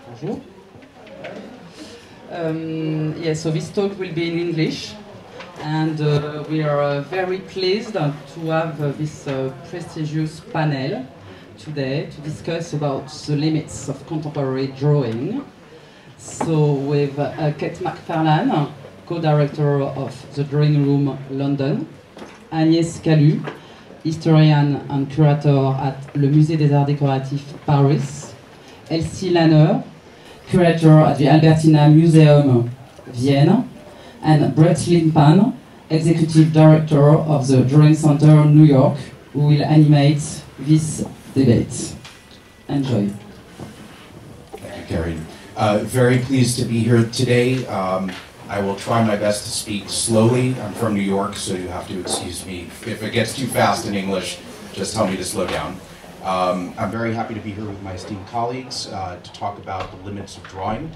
Bonjour. Yeah, so this talk will be in English, and we are very pleased to have this prestigious panel today to discuss about the limits of contemporary drawing. So with Kate Farlane, co-director of the Drawing Room London, Agnès Callu, historienne and curator at le Musée des Arts Décoratifs Paris, Elsy Lahner, curator at the Albertina Museum, Vienne, and Brett Littman, executive director of the Drawing Center, New York, who will animate this debate. Enjoy. Thank you, Karen. Very pleased to be here today. I will try my best to speak slowly. I'm from New York, so you have to excuse me. If it gets too fast in English, just tell me to slow down. I'm very happy to be here with my esteemed colleagues to talk about the limits of drawing.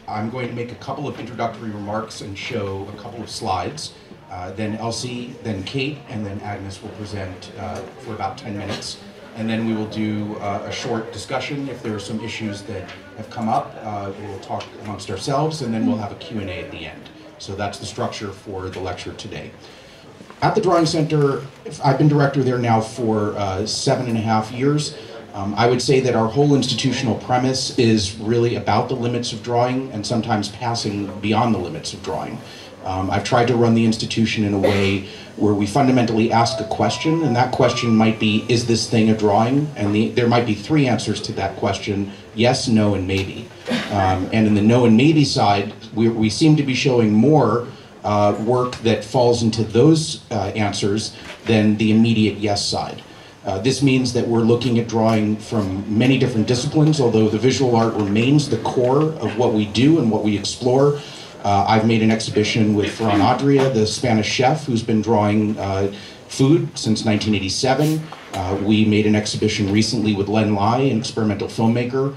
I'm going to make a couple of introductory remarks and show a couple of slides. Then Elsy, then Kate, and then Agnès will present for about 10 minutes. And then we will do a short discussion. If there are some issues that have come up, we will talk amongst ourselves, and then we'll have a Q&A at the end. So that's the structure for the lecture today. At the Drawing Center, I've been director there now for 7.5 years. I would say that our whole institutional premise is really about the limits of drawing and sometimes passing beyond the limits of drawing. I've tried to run the institution in a way where we fundamentally ask a question, and that question might be, is this thing a drawing? And there might be 3 answers to that question: yes, no, and maybe. And in the no and maybe side, we seem to be showing more work that falls into those answers than the immediate yes side. This means that we're looking at drawing from many different disciplines, although the visual art remains the core of what we do and what we explore. I've made an exhibition with Ferran Adria, the Spanish chef, who's been drawing food since 1987. We made an exhibition recently with Len Lai, an experimental filmmaker,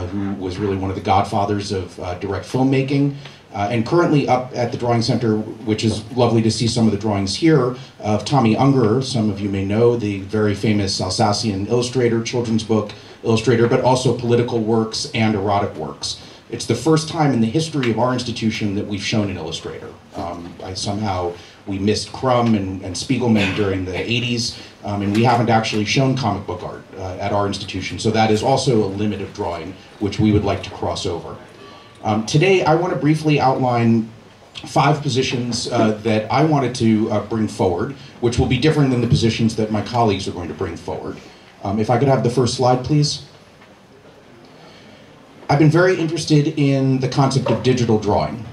who was really one of the godfathers of direct filmmaking. And currently up at the Drawing Center, which is lovely to see some of the drawings here, of Tommy Ungerer, some of you may know, the very famous Alsatian illustrator, children's book illustrator, but also political works and erotic works. It's the first time in the history of our institution that we've shown an illustrator. We missed Crumb and Spiegelman during the 80s, and we haven't actually shown comic book art at our institution. So that is also a limit of drawing, which we would like to cross over. Today, I want to briefly outline 5 positions that I wanted to bring forward, which will be different than the positions that my colleagues are going to bring forward. If I could have the first slide, please. I've been very interested in the concept of digital drawing.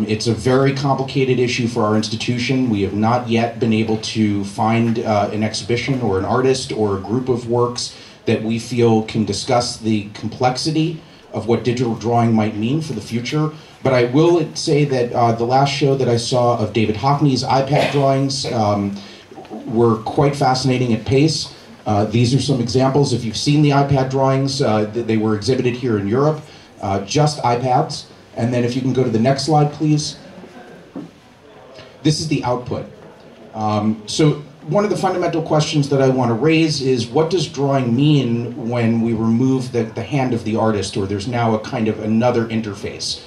It's a very complicated issue for our institution. We have not yet been able to find an exhibition or an artist or a group of works that we feel can discuss the complexity of what digital drawing might mean for the future. But I will say that the last show that I saw of David Hockney's iPad drawings were quite fascinating at pace. These are some examples. If you've seen the iPad drawings, they were exhibited here in Europe, just iPads. And then if you can go to the next slide, please. This is the output. So one of the fundamental questions that I want to raise is, what does drawing mean when we remove the hand of the artist, or there's now a kind of another interface?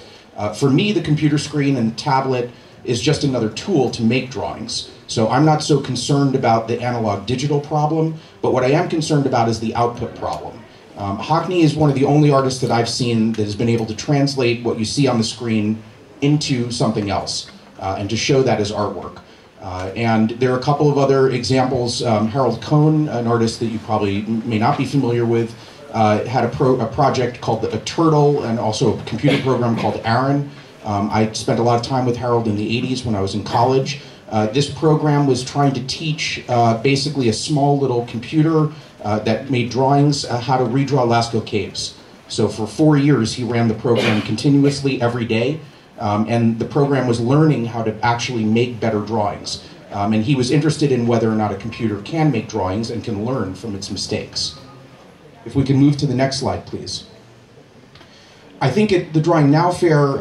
For me, the computer screen and the tablet is just another tool to make drawings. So I'm not so concerned about the analog-digital problem, but what I am concerned about is the output problem. Hockney is one of the only artists that I've seen that has been able to translate what you see on the screen into something else, and to show that as artwork. And there are a couple of other examples. Harold Kohn, an artist that you probably may not be familiar with, had a project called A Turtle, and also a computer program called Aaron. I spent a lot of time with Harold in the 80s when I was in college. This program was trying to teach basically a small little computer that made drawings how to redraw Lascaux caves. So for 4 years he ran the program continuously every day, and the program was learning how to actually make better drawings. And he was interested in whether or not a computer can make drawings and can learn from its mistakes. If we can move to the next slide, please. I think at the Drawing Now Fair,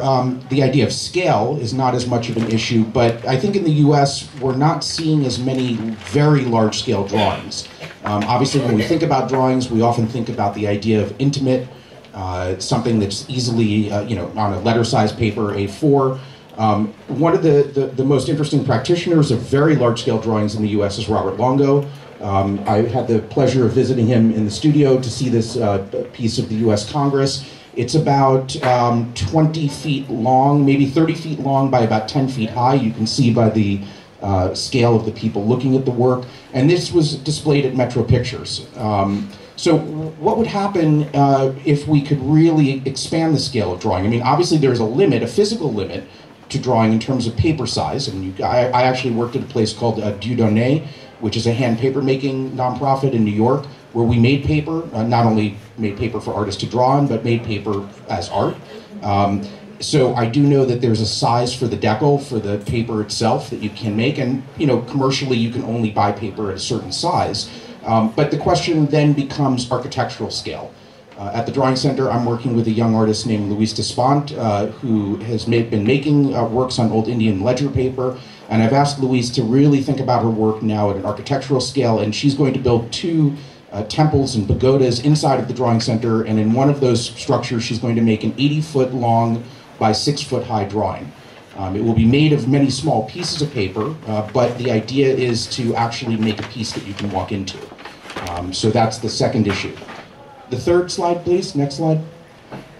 the idea of scale is not as much of an issue, but I think in the US, we're not seeing as many very large-scale drawings. Obviously, when we think about drawings, we often think about the idea of intimate, something that's easily, on a letter-sized paper, A4. One of the most interesting practitioners of very large-scale drawings in the US is Robert Longo. I had the pleasure of visiting him in the studio to see this piece of the US Congress. It's about 20 feet long, maybe 30 feet long by about 10 feet high. You can see by the scale of the people looking at the work. And this was displayed at Metro Pictures. So what would happen if we could really expand the scale of drawing? I mean, obviously there's a limit, a physical limit, to drawing in terms of paper size. And I actually worked at a place called Dieudonné, which is a hand paper making nonprofit in New York, where we made paper, not only made paper for artists to draw on, but made paper as art. So I do know that there's a size for the decal, for the paper itself, that you can make, and commercially you can only buy paper at a certain size. But the question then becomes architectural scale. At the Drawing Center, I'm working with a young artist named Louise Despont, who has been making works on old Indian ledger paper, and I've asked Louise to really think about her work now at an architectural scale, and she's going to build two temples and pagodas inside of the Drawing Center, and in one of those structures she's going to make an 80-foot long by 6-foot high drawing. It will be made of many small pieces of paper, but the idea is to actually make a piece that you can walk into. So that's the second issue. The third slide, please. Next slide.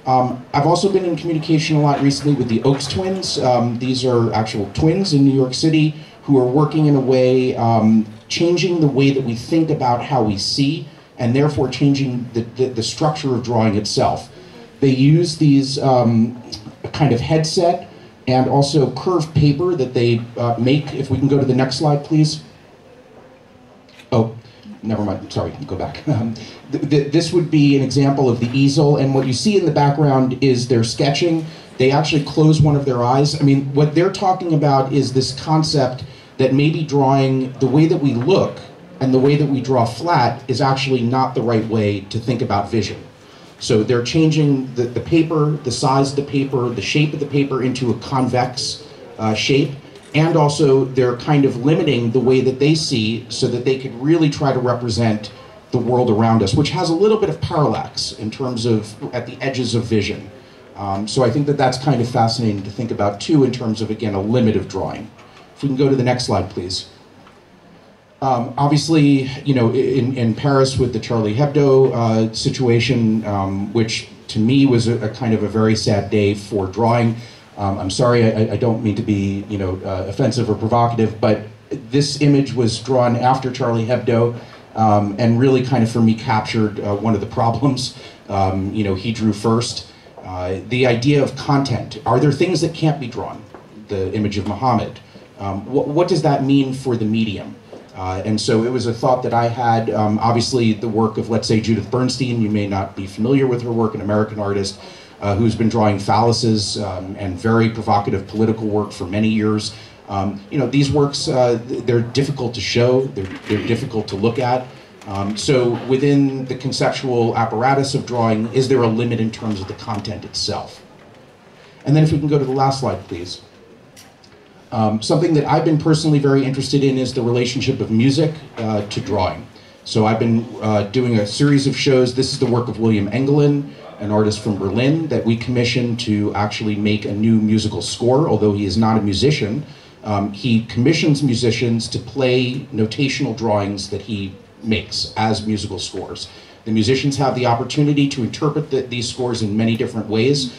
I've also been in communication a lot recently with the Oakes twins. These are actual twins in New York City who are working in a way, changing the way that we think about how we see, and therefore changing the structure of drawing itself. They use these kind of headset and also curved paper that they make. If we can go to the next slide, please. Oh, never mind, sorry, go back. This would be an example of the easel, and what you see in the background is their sketching. They actually close one of their eyes. I mean, what they're talking about is this concept that maybe drawing the way that we look and the way that we draw flat is actually not the right way to think about vision. So they're changing the paper, the size of the paper, the shape of the paper into a convex shape, and also they're kind of limiting the way that they see so that they could really try to represent the world around us, which has a little bit of parallax in terms of at the edges of vision. So I think that that's kind of fascinating to think about too in terms of, again, a limit of drawing. If we can go to the next slide, please. Obviously, in Paris with the Charlie Hebdo situation, which to me was a kind of a very sad day for drawing. I'm sorry, I don't mean to be, offensive or provocative, but this image was drawn after Charlie Hebdo, and really kind of for me captured one of the problems. He drew first. The idea of content. Are there things that can't be drawn? The image of Muhammad. What does that mean for the medium? And so it was a thought that I had. Obviously, the work of, let's say, Judith Bernstein. You may not be familiar with her work, an American artist who's been drawing phalluses and very provocative political work for many years. These works, they're difficult to show. They're difficult to look at. So within the conceptual apparatus of drawing, is there a limit in terms of the content itself? And then if we can go to the last slide, please. Something that I've been personally very interested in is the relationship of music to drawing. So I've been doing a series of shows. This is the work of William Anglin, an artist from Berlin, that we commissioned to actually make a new musical score. Although he is not a musician, he commissions musicians to play notational drawings that he makes as musical scores. The musicians have the opportunity to interpret these scores in many different ways.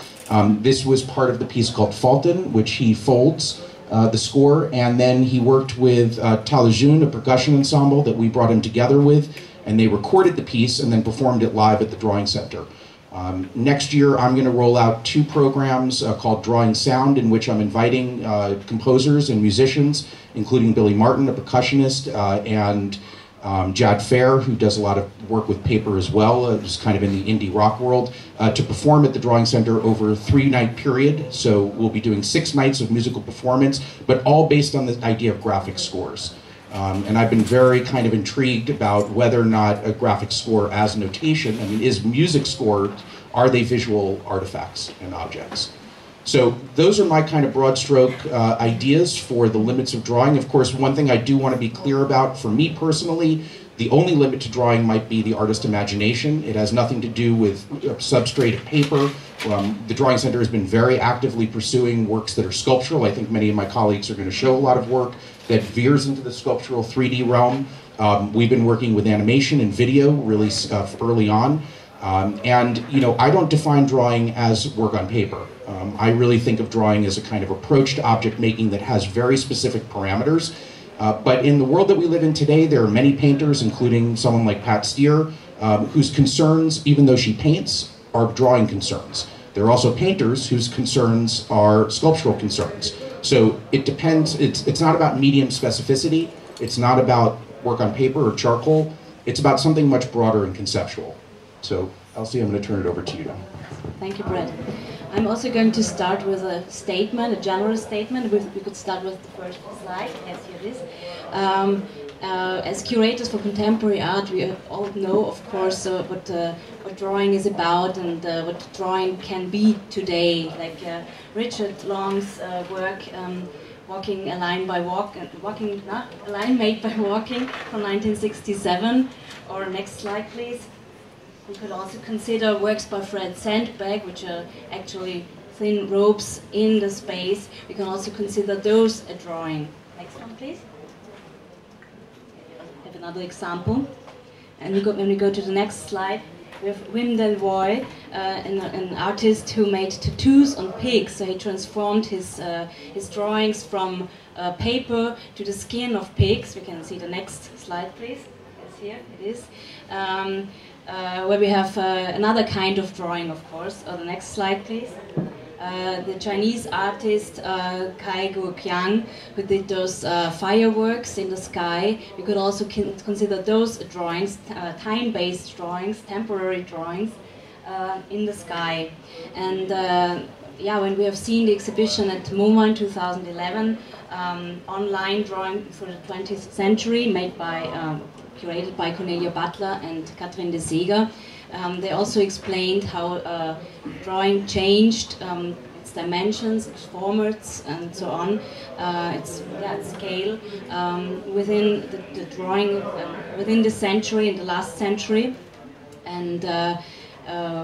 This was part of the piece called Fulton, which he folds the score, and then he worked with Talajun, a percussion ensemble that we brought him together with, and they recorded the piece and then performed it live at the Drawing Center. Next year, I'm going to roll out 2 programs called Drawing Sound, in which I'm inviting composers and musicians, including Billy Martin, a percussionist, and Jad Fair, who does a lot of work with paper as well, just kind of in the indie rock world, to perform at the Drawing Center over a 3-night period. So we'll be doing 6 nights of musical performance, but all based on the idea of graphic scores. And I've been very kind of intrigued about whether or not a graphic score as notation, I mean, is music scored, are they visual artifacts and objects? So those are my kind of broad stroke ideas for the limits of drawing. Of course, one thing I do want to be clear about, for me personally, the only limit to drawing might be the artist's imagination. It has nothing to do with substrate of paper. The Drawing Center has been very actively pursuing works that are sculptural. I think many of my colleagues are going to show a lot of work that veers into the sculptural 3D realm. We've been working with animation and video really early on. And you know, I don't define drawing as work on paper. I really think of drawing as a kind of approach to object making that has very specific parameters. But in the world that we live in today, there are many painters, including someone like Pat Steer, whose concerns, even though she paints, are drawing concerns. There are also painters whose concerns are sculptural concerns. So it depends, it's not about medium specificity, it's not about work on paper or charcoal, it's about something much broader and conceptual. So, Elsy, I'm going to turn it over to you now. Thank you, Brett. I'm also going to start with a statement, a general statement. We could start with the first slide. Yes, here it is. As curators for contemporary art, we all know, of course, what drawing is about and what drawing can be today. Like Richard Long's work, Walking a Line by Walk, not a line made by walking, from 1967. Or next slide, please. We could also consider works by Fred Sandberg, which are actually thin ropes in the space. We can also consider those a drawing. Next one, please. We have another example. And when we go to the next slide, we have Wim Delvoye, an artist who made tattoos on pigs. So he transformed his drawings from paper to the skin of pigs. We can see the next slide, please. Yes, here it is. Where we have another kind of drawing, of course. The next slide, please. The Chinese artist Kai Guoqiang, who did those fireworks in the sky. We could also consider those drawings, time-based drawings, temporary drawings in the sky. And yeah, when we have seen the exhibition at MoMA in 2011, online drawing for the 20th century, made by curated by Cornelia Butler and Katrin de Seeger. They also explained how drawing changed its dimensions, its formats, and so on, its scale within the drawing, within the century, in the last century. And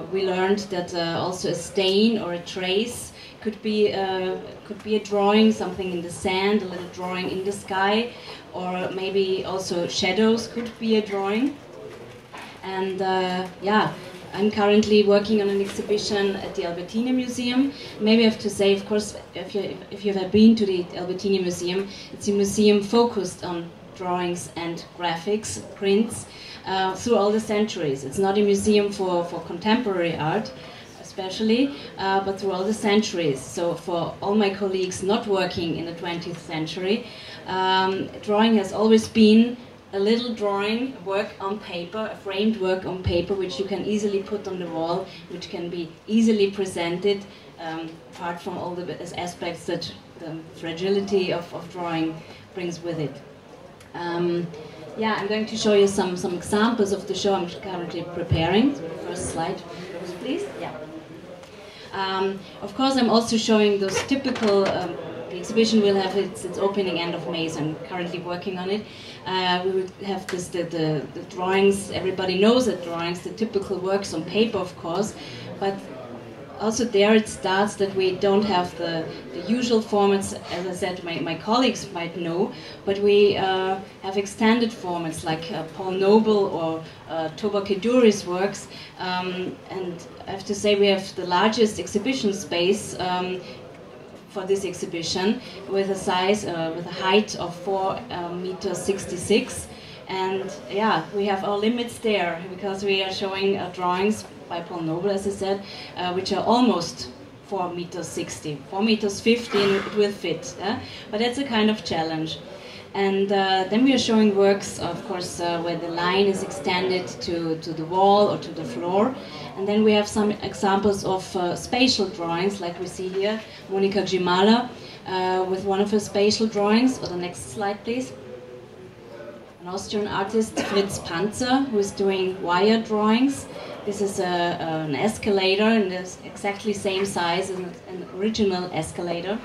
we learned that also a stain or a trace could be a drawing, something in the sand, a little drawing in the sky, or maybe also shadows could be a drawing. And yeah, I'm currently working on an exhibition at the Albertina Museum. Maybe I have to say, of course, if you've ever been to the Albertina Museum, it's a museum focused on drawings and graphics, prints, through all the centuries. It's not a museum for contemporary art, especially, but through all the centuries. So for all my colleagues not working in the 20th century, drawing has always been a little drawing, work on paper, a framed work on paper, which you can easily put on the wall, which can be easily presented, apart from all the aspects that the fragility of drawing brings with it. Yeah, I'm going to show you some examples of the show I'm currently preparing. So first slide, please. Yeah. Of course, I'm also showing those typical. The exhibition will have its opening end of May, so I'm currently working on it. We will have the drawings. Everybody knows that drawings, the typical works on paper, of course, but also there it starts that we don't have the usual formats, as I said, my colleagues might know, but we have extended formats like Paul Noble or Toba Keduri's works, and I have to say we have the largest exhibition space for this exhibition with a size, with a height of 4.66 meters, and yeah, we have our limits there because we are showing drawings by Paul Noble, as I said, which are almost 4.60 meters, 4.50 meters, it will fit, but that's a kind of challenge. And then we are showing works, of course, where the line is extended to the wall or to the floor. And then we have some examples of spatial drawings, like we see here, Monika Gimala with one of her spatial drawings. Or the next slide, please. An Austrian artist, Fritz Panzer, who is doing wire drawings. This is an escalator, and it's exactly same size as an original escalator.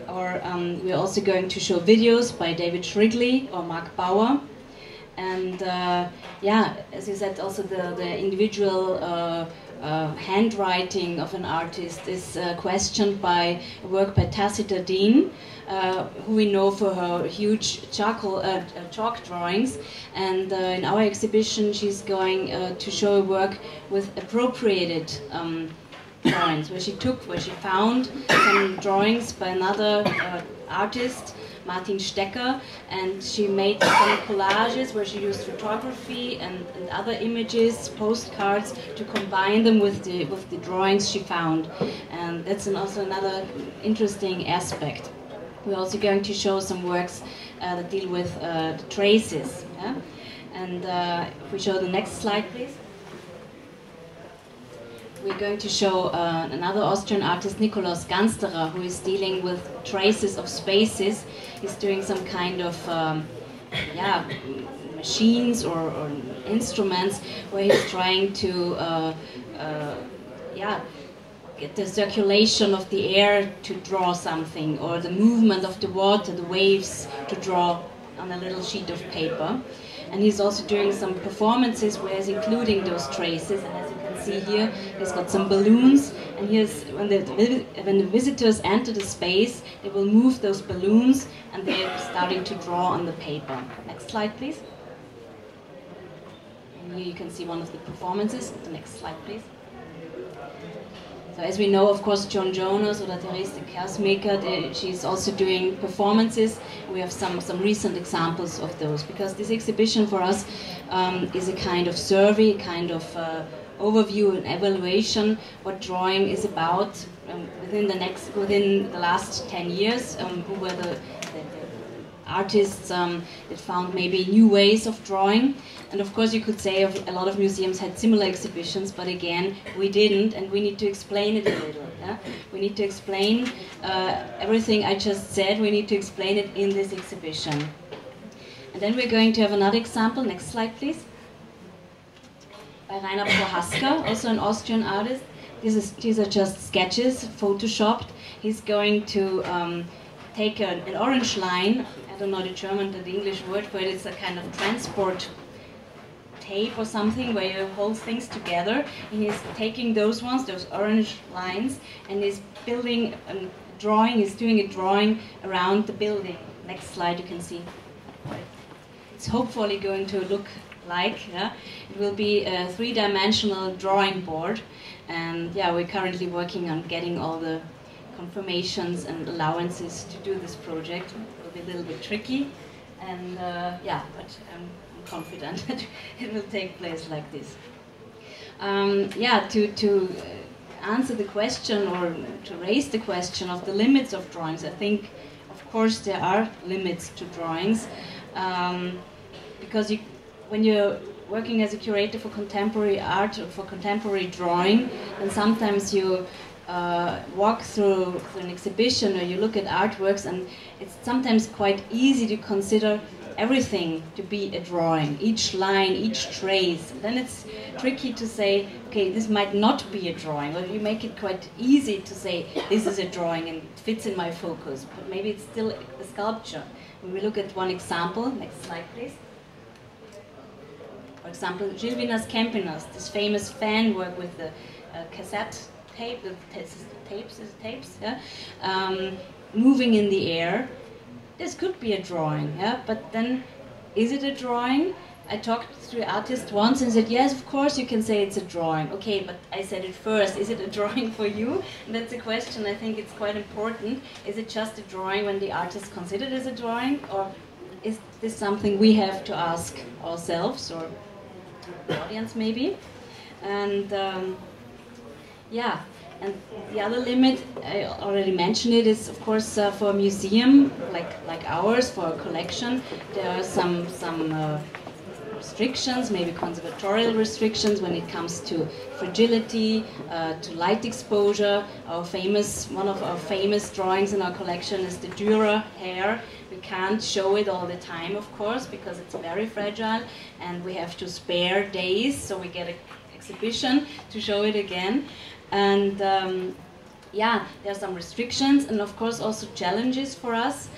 Or we're also going to show videos by David Shrigley or Mark Bauer. And yeah, as you said, also the individual handwriting of an artist is questioned by a work by Tacita Dean, who we know for her huge chalk drawings. And in our exhibition, she's going to show a work with appropriated drawings, where she found some drawings by another artist, Martin Stecker, and she made some collages where she used photography and other images, postcards, to combine them with the drawings she found. And that's also another interesting aspect. We're also going to show some works that deal with the traces. Yeah? And if we show the next slide, please. We're going to show another Austrian artist, Nikolaus Gansterer, who is dealing with traces of spaces. He's doing some kind of yeah, machines or instruments where he's trying to yeah, get the circulation of the air to draw something, or the movement of the water, the waves, to draw on a little sheet of paper. And he's also doing some performances where he's including those traces. And as you can see here, he's got some balloons. And here's when the visitors enter the space, they will move those balloons, and they're starting to draw on the paper. Next slide, please. And here you can see one of the performances. The next slide, please. So as we know, of course, Joan Jonas or Therese de Kersmaker, she's also doing performances. We have some recent examples of those, because this exhibition for us is a kind of survey, a kind of overview and evaluation what drawing is about within the last 10 years. Who were the artists that found maybe new ways of drawing. And of course you could say a lot of museums had similar exhibitions, but again, we didn't, and we need to explain it a little. Yeah? We need to explain everything I just said, we need to explain it in this exhibition. And then we're going to have another example. Next slide, please. By Rainer Prohaska, also an Austrian artist. These are just sketches, photoshopped. He's going to take an orange line. I don't know the German, the English word for it. It's a kind of transport tape or something where you hold things together. And he's taking those orange lines, and he's building a drawing. He's doing a drawing around the building. Next slide, you can see. It's hopefully going to look like. Yeah? It will be a three-dimensional drawing board, and yeah, we're currently working on getting all the confirmations and allowances to do this project. It will be a little bit tricky, and yeah, but I'm confident that it will take place like this. Yeah, to answer the question, or to raise the question of the limits of drawings, I think, of course, there are limits to drawings, because when you're working as a curator for contemporary art or for contemporary drawing, then sometimes you walk through an exhibition, or you look at artworks, and it's sometimes quite easy to consider everything to be a drawing, each line, each trace. And then it's tricky to say, okay, this might not be a drawing, or you make it quite easy to say, this is a drawing and it fits in my focus, but maybe it's still a sculpture. When we look at one example, next slide please. For example, Gilvinas Kempinas, this famous fan work with the cassette tape, the tapes, yeah? Moving in the air. This could be a drawing, yeah? But then, is it a drawing? I talked to an artist once and said, yes, of course you can say it's a drawing. Okay, but I said it first, is it a drawing for you? And that's a question, I think it's quite important. Is it just a drawing when the artist considers it as a drawing? Or is this something we have to ask ourselves, or the audience maybe? And yeah, And the other limit, I already mentioned it, is of course for a museum like ours, for a collection, there are some restrictions, maybe conservatorial restrictions when it comes to fragility, to light exposure. One of our famous drawings in our collection is the Dürer hair. We can't show it all the time, of course, because it's very fragile, and we have to spare days, so we get an exhibition to show it again. And yeah, there are some restrictions, and of course also challenges for us,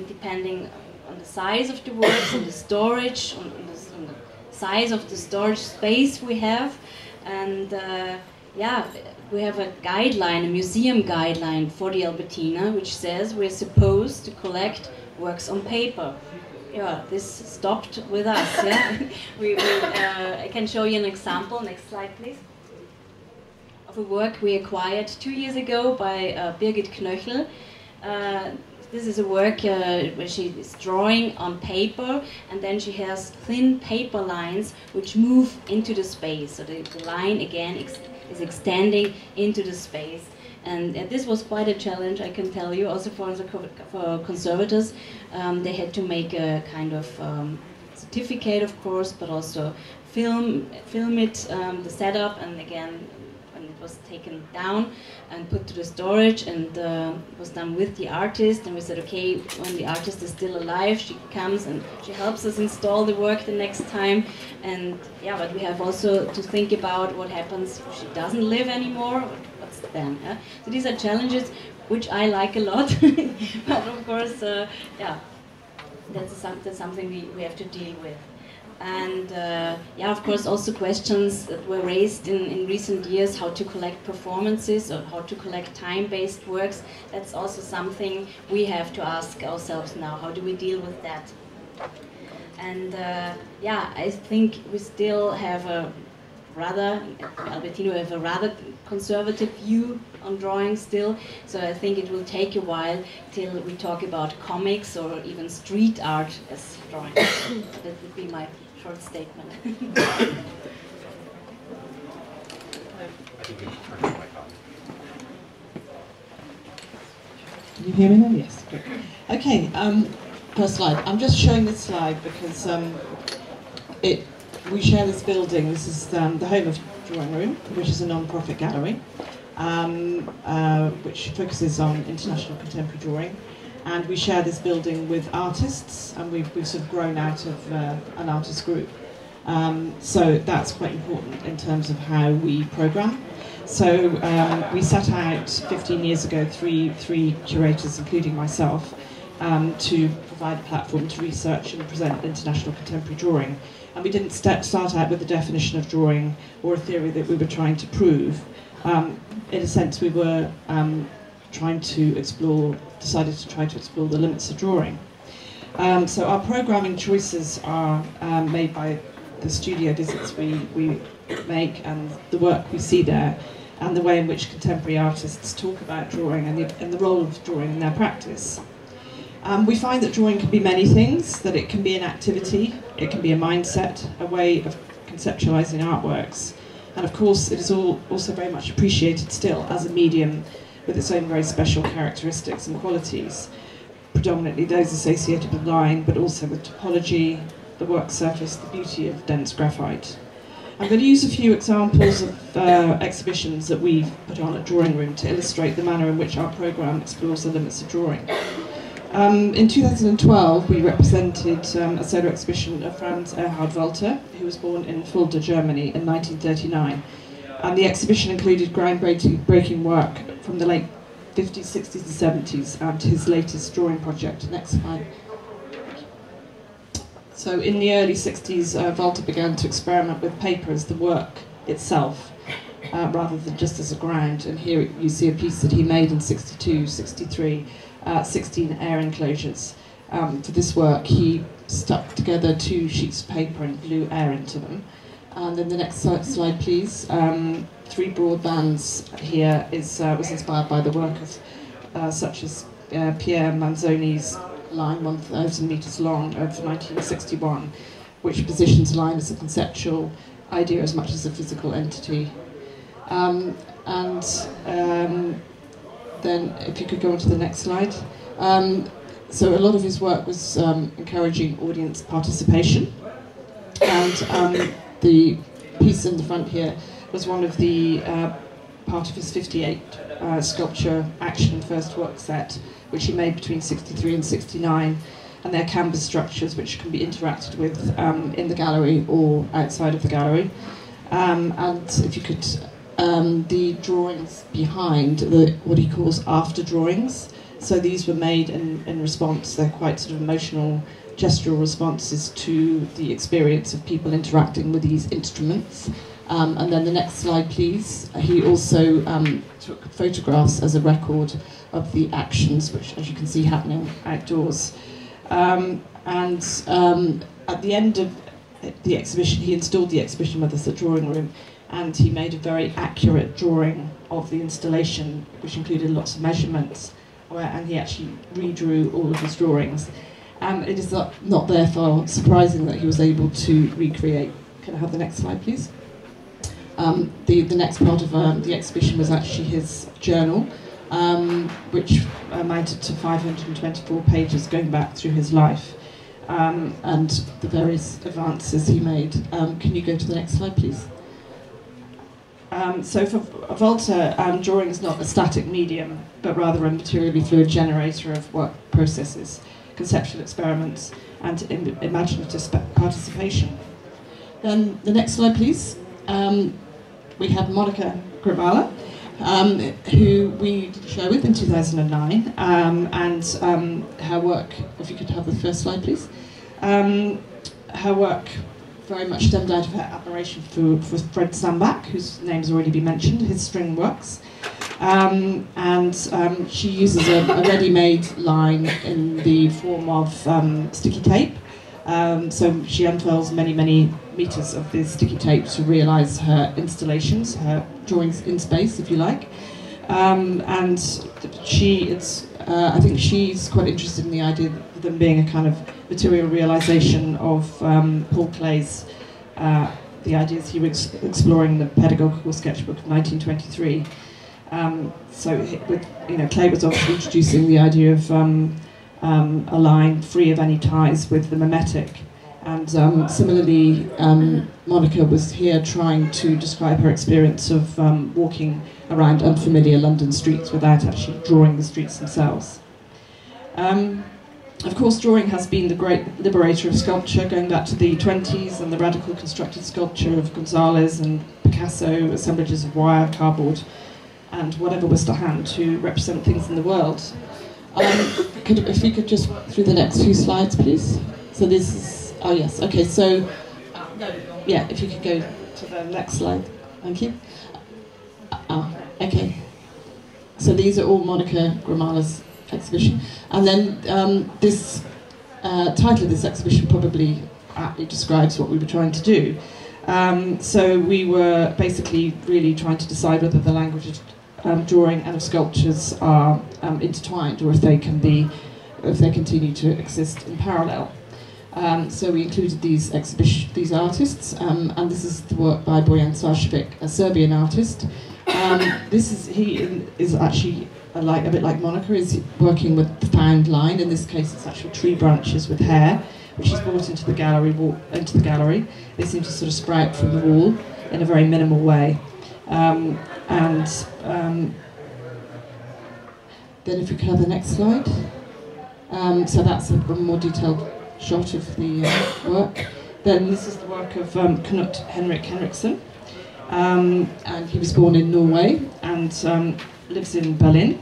depending on the size of the works, on the storage, on the size of the storage space we have. And yeah, we have a guideline, a museum guideline for the Albertina, which says we're supposed to collect works on paper. Yeah, this stopped with us. Yeah? I can show you an example. Next slide, please. Of a work we acquired 2 years ago by Birgit Knöchel. This is a work where she is drawing on paper, and then she has thin paper lines which move into the space. So the line again is extending into the space. And this was quite a challenge, I can tell you, also for conservators. They had to make a kind of certificate, of course, but also film it, the setup, and again, when it was taken down and put to the storage, and was done with the artist. And we said, okay, when the artist is still alive, she comes and she helps us install the work the next time. And yeah, but we have also to think about what happens if she doesn't live anymore. What's then? Yeah? So these are challenges which I like a lot, but of course, yeah, that's something we have to deal with. And yeah, of course, also questions that were raised in recent years, how to collect performances or how to collect time-based works. That's also something we have to ask ourselves now. How do we deal with that? And yeah, I think we still have Albertina have a rather conservative view on drawing still, so I think it will take a while till we talk about comics or even street art as drawing. That would be my short statement. I think we should turn the mic on. Can you hear me now? Yes, great. Okay, first slide. I'm just showing this slide because we share this building. This is the home of Drawing Room, which is a non-profit gallery, which focuses on international contemporary drawing. And we share this building with artists, and we've sort of grown out of an artist group. So that's quite important in terms of how we program. So we set out 15 years ago, three curators, including myself, to provide a platform to research and present international contemporary drawing. And we didn't start out with a definition of drawing or a theory that we were trying to prove. In a sense, we were decided to try to explore the limits of drawing. So our programming choices are made by the studio visits we make and the work we see there, and the way in which contemporary artists talk about drawing and the role of drawing in their practice. We find that drawing can be many things, that it can be an activity, it can be a mindset, a way of conceptualizing artworks, and of course it is also very much appreciated still as a medium with its own very special characteristics and qualities, predominantly those associated with line, but also with topology, the work surface, the beauty of dense graphite. I'm going to use a few examples of exhibitions that we've put on at Drawing Room to illustrate the manner in which our programme explores the limits of drawing. In 2012, we represented a solo exhibition of Franz Erhard Walter, who was born in Fulda, Germany in 1939. And the exhibition included groundbreaking work from the late 50s, 60s and 70s and his latest drawing project. Next slide. So in the early 60s, Walter began to experiment with paper as the work itself, rather than just as a ground. And here you see a piece that he made in 62, 63, 16 air enclosures. For this work, he stuck together 2 sheets of paper and blew air into them. And then the next slide, please. 3 broad bands here was inspired by the work of such as Pierre Manzoni's line 1,000 metres long of 1961, which positions line as a conceptual idea as much as a physical entity. Then if you could go on to the next slide. So a lot of his work was encouraging audience participation, and the piece in the front here was one of the part of his 58 sculpture action first work set, which he made between 63 and 69, and they're canvas structures which can be interacted with in the gallery or outside of the gallery. And if you could, the drawings behind, what he calls after drawings. So these were made in response, they're quite sort of emotional, gestural responses to the experience of people interacting with these instruments. And then the next slide, please. He also took photographs as a record of the actions, which, as you can see, happening outdoors. At the end of the exhibition, he installed the exhibition with us at Drawing Room, and he made a very accurate drawing of the installation, which included lots of measurements, and he actually redrew all of his drawings. It is not therefore surprising that he was able to recreate. Can I have the next slide, please? The next part of the exhibition was actually his journal, which amounted to 524 pages going back through his life, and the various advances he made. Can you go to the next slide, please? So for Volta, drawing is not a static medium, but rather a materially fluid generator of work processes, conceptual experiments, and imaginative participation. Then the next slide, please. We have Monica Rubella, who we did a show with in 2009, and her work, if you could have the first slide, please. Her work very much stemmed out of her admiration for Fred Sambach, whose name's already been mentioned, his string works. She uses a ready-made line in the form of sticky tape. So she unfurls many, many meters of this sticky tape to realise her installations, her drawings in space, if you like. I think she's quite interested in the idea of them being a kind of material realisation of Paul Clay's, the ideas he was exploring in the Pedagogical Sketchbook of 1923. Clay was obviously introducing the idea of a line free of any ties with the mimetic. And similarly, Monica was here trying to describe her experience of walking around unfamiliar London streets without actually drawing the streets themselves. Of course, drawing has been the great liberator of sculpture, going back to the 20s and the radical constructed sculpture of Gonzalez and Picasso, assemblages of wire, cardboard, and whatever was to hand to represent things in the world. If we could just through the next few slides, please. So this is, oh yes, okay, so, yeah, if you could go to the next slide, thank you. Okay. So these are all Monica Gramalla's exhibition. And then this title of this exhibition probably aptly describes what we were trying to do. So we were basically really trying to decide whether the language of drawing and of sculptures are intertwined, or if they continue to exist in parallel. So we included these artists, and this is the work by Bojan Sarcevic, a Serbian artist. He is actually a bit like Monica, is working with the found line. In this case, it's actual tree branches with hair, which is brought into the gallery. They seem to sort of sprout from the wall in a very minimal way. Then if we could have the next slide. So that's a more detailed shot of the work. Then this is the work of Knut Henrik Henriksson. And he was born in Norway and lives in Berlin.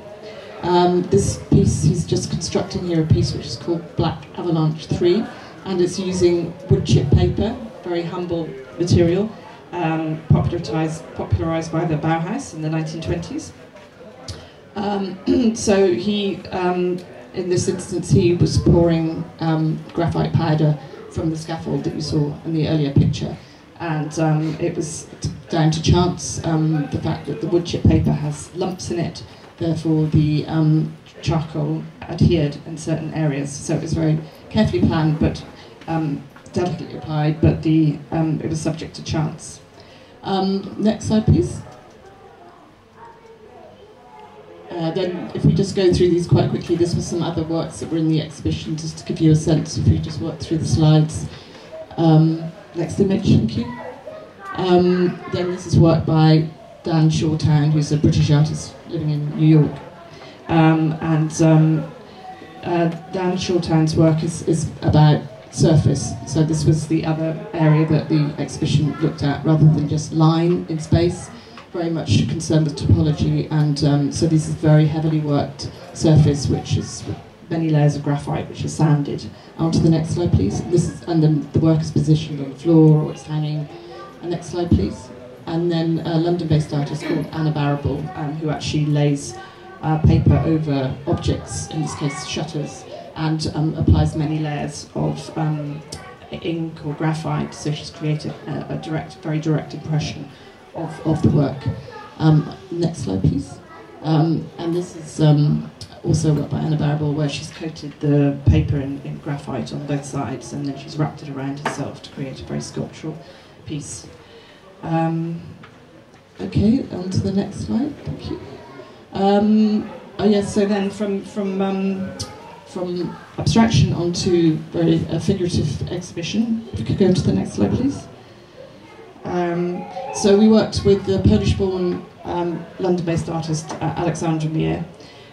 This piece, he's just constructing here a piece which is called Black Avalanche 3, and it's using wood chip paper, very humble material, popularised by the Bauhaus in the 1920s. So he, in this instance, he was pouring graphite powder from the scaffold that you saw in the earlier picture, and it was down to chance, the fact that the wood chip paper has lumps in it, therefore the charcoal adhered in certain areas. So it was very carefully planned, but delicately applied, but it was subject to chance. Next slide, please. Then if we just go through these quite quickly, this was some other works that were in the exhibition, just to give you a sense, if we just work through the slides. Next image, thank you. Then this is work by Dan Shortown, who's a British artist living in New York. Dan Shortown's work is about surface, so this was the other area that the exhibition looked at, rather than just line in space, very much concerned with topology, and so this is very heavily worked surface, which is many layers of graphite, which is sanded. On to the next slide, please. This is, and then the work is positioned on the floor, or it's hanging. Next slide, please. And then a London-based artist called Anna Barrable, who actually lays paper over objects, in this case shutters, and applies many layers of ink or graphite, so she's created a very direct impression of the work. Next slide, please. And this is also work by Anna Barrable, where she's coated the paper in graphite on both sides, and then she's wrapped it around herself to create a very sculptural piece. Okay, on to the next slide, thank you. Oh yes, so then from abstraction onto very figurative exhibition. If we could go to the next slide, please. So we worked with the Polish-born London-based artist Alexandra Mier,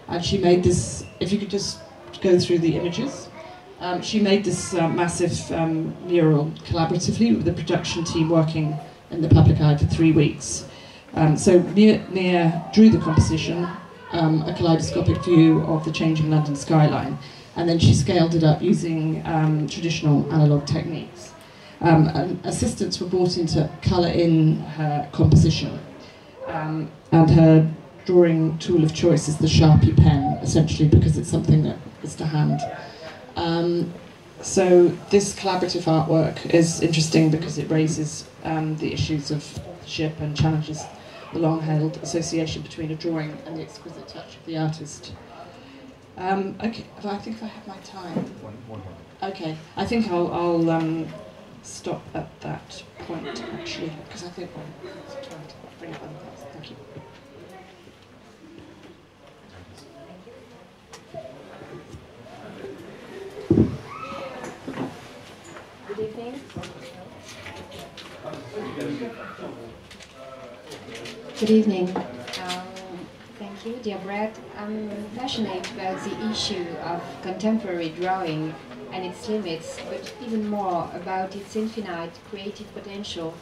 and she made this, if you could just go through the images, she made this massive mural collaboratively with the production team working in the public eye for 3 weeks. So Mier drew the composition, a kaleidoscopic view of the changing London skyline, and then she scaled it up using traditional analogue techniques. And assistants were brought in to colour in her composition, and her drawing tool of choice is the Sharpie pen, essentially because it's something that is to hand. So this collaborative artwork is interesting because it raises the issues of authorship and challenges the long-held association between a drawing and the exquisite touch of the artist. Okay, I think I have my time. One. Okay, I think I'll stop at that point, actually, because I think I'm trying to bring it on. Thank you. Good evening. Good evening. Thank you, dear Brett. I'm passionate about the issue of contemporary drawing and its limits, but even more about its infinite creative potential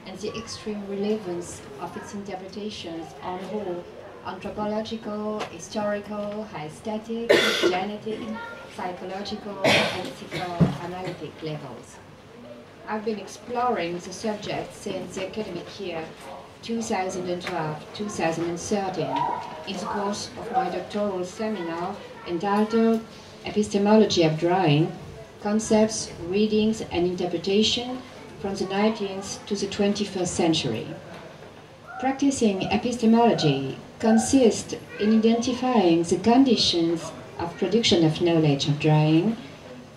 and the extreme relevance of its interpretations on all anthropological, historical, aesthetic, genetic, psychological, and psychoanalytic levels. I've been exploring the subject since the academic year 2012-2013 in the course of my doctoral seminar entitled Epistemology of Drawing, Concepts, Readings and Interpretation from the 19th to the 21st Century. Practicing epistemology consists in identifying the conditions of production of knowledge of drawing,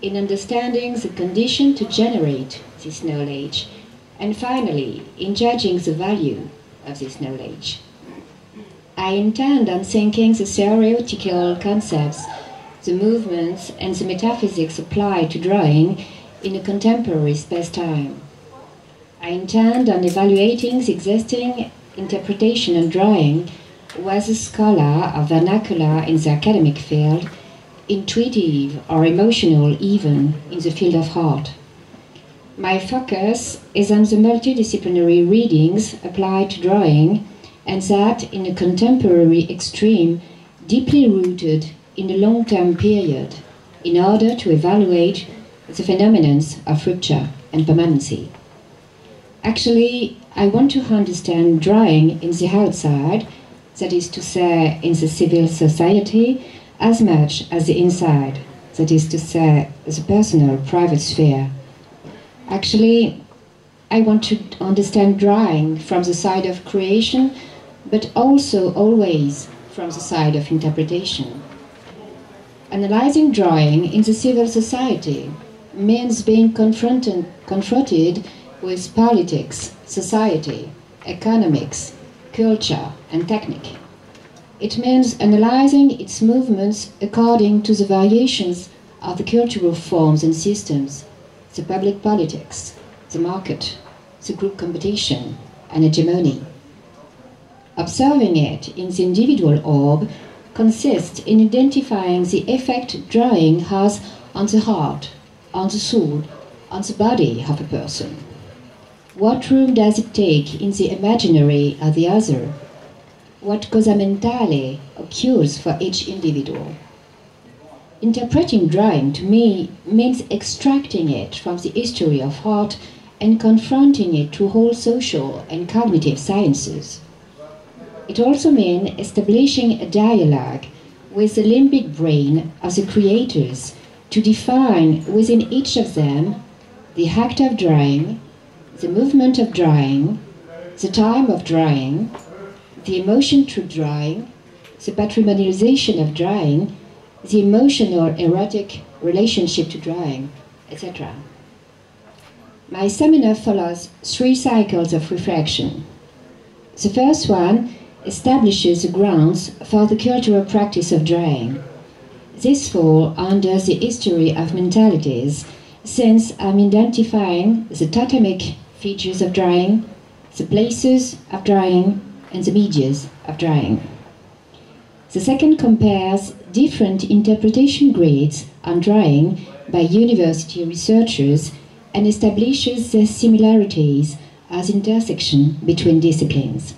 in understanding the condition to generate this knowledge, and finally, in judging the value of this knowledge. I intend on thinking the theoretical concepts, the movements, and the metaphysics applied to drawing in a contemporary space-time. I intend on evaluating the existing interpretation of drawing, whether scholar or vernacular in the academic field, intuitive or emotional even in the field of art. My focus is on the multidisciplinary readings applied to drawing, and that in a contemporary extreme deeply rooted in a long-term period, in order to evaluate the phenomena of rupture and permanency. Actually, I want to understand drawing in the outside, that is to say, in the civil society, as much as the inside, that is to say, the personal, private sphere. Actually, I want to understand drawing from the side of creation, but also always from the side of interpretation. Analyzing drawing in the civil society means being confronted with politics, society, economics, culture, and technique. It means analyzing its movements according to the variations of the cultural forms and systems, the public politics, the market, the group competition, and hegemony. Observing it in the individual orb consists in identifying the effect drawing has on the heart, on the soul, on the body of a person. What room does it take in the imaginary of the other? What cosa mentale occurs for each individual? Interpreting drawing, to me, means extracting it from the history of art and confronting it to whole social and cognitive sciences. It also means establishing a dialogue with the limbic brain of the creators to define within each of them the act of drawing, the movement of drawing, the time of drawing, the emotion through drawing, the patrimonialization of drawing, the emotional erotic relationship to drawing, etc. My seminar follows 3 cycles of reflection. The first one establishes the grounds for the cultural practice of drawing. This falls under the history of mentalities, since I'm identifying the totemic features of drawing, the places of drawing, and the medias of drawing. The second compares different interpretation grades on drawing by university researchers and establishes their similarities as intersection between disciplines.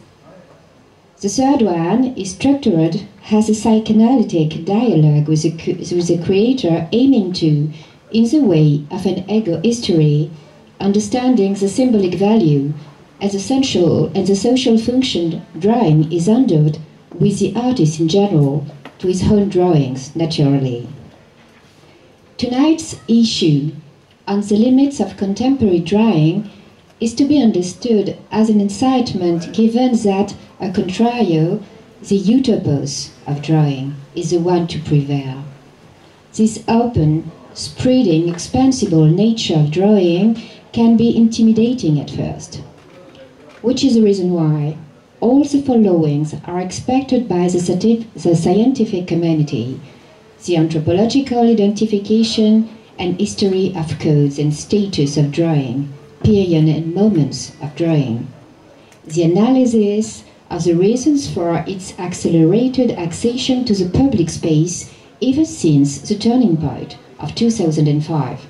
The third one is structured as a psychoanalytic dialogue with the creator, aiming to, in the way of an ego history, understanding the symbolic value as essential and the social function drawing is endowed with the artist in general to his own drawings, naturally. Tonight's issue on the limits of contemporary drawing is to be understood as an incitement, given that, a contrario, the utopos of drawing is the one to prevail. This open, spreading, expansible nature of drawing can be intimidating at first, which is the reason why all the followings are expected by the scientific community: the anthropological identification and history of codes and status of drawing, period and moments of drawing, the analysis of the reasons for its accelerated accession to the public space ever since the turning point of 2005,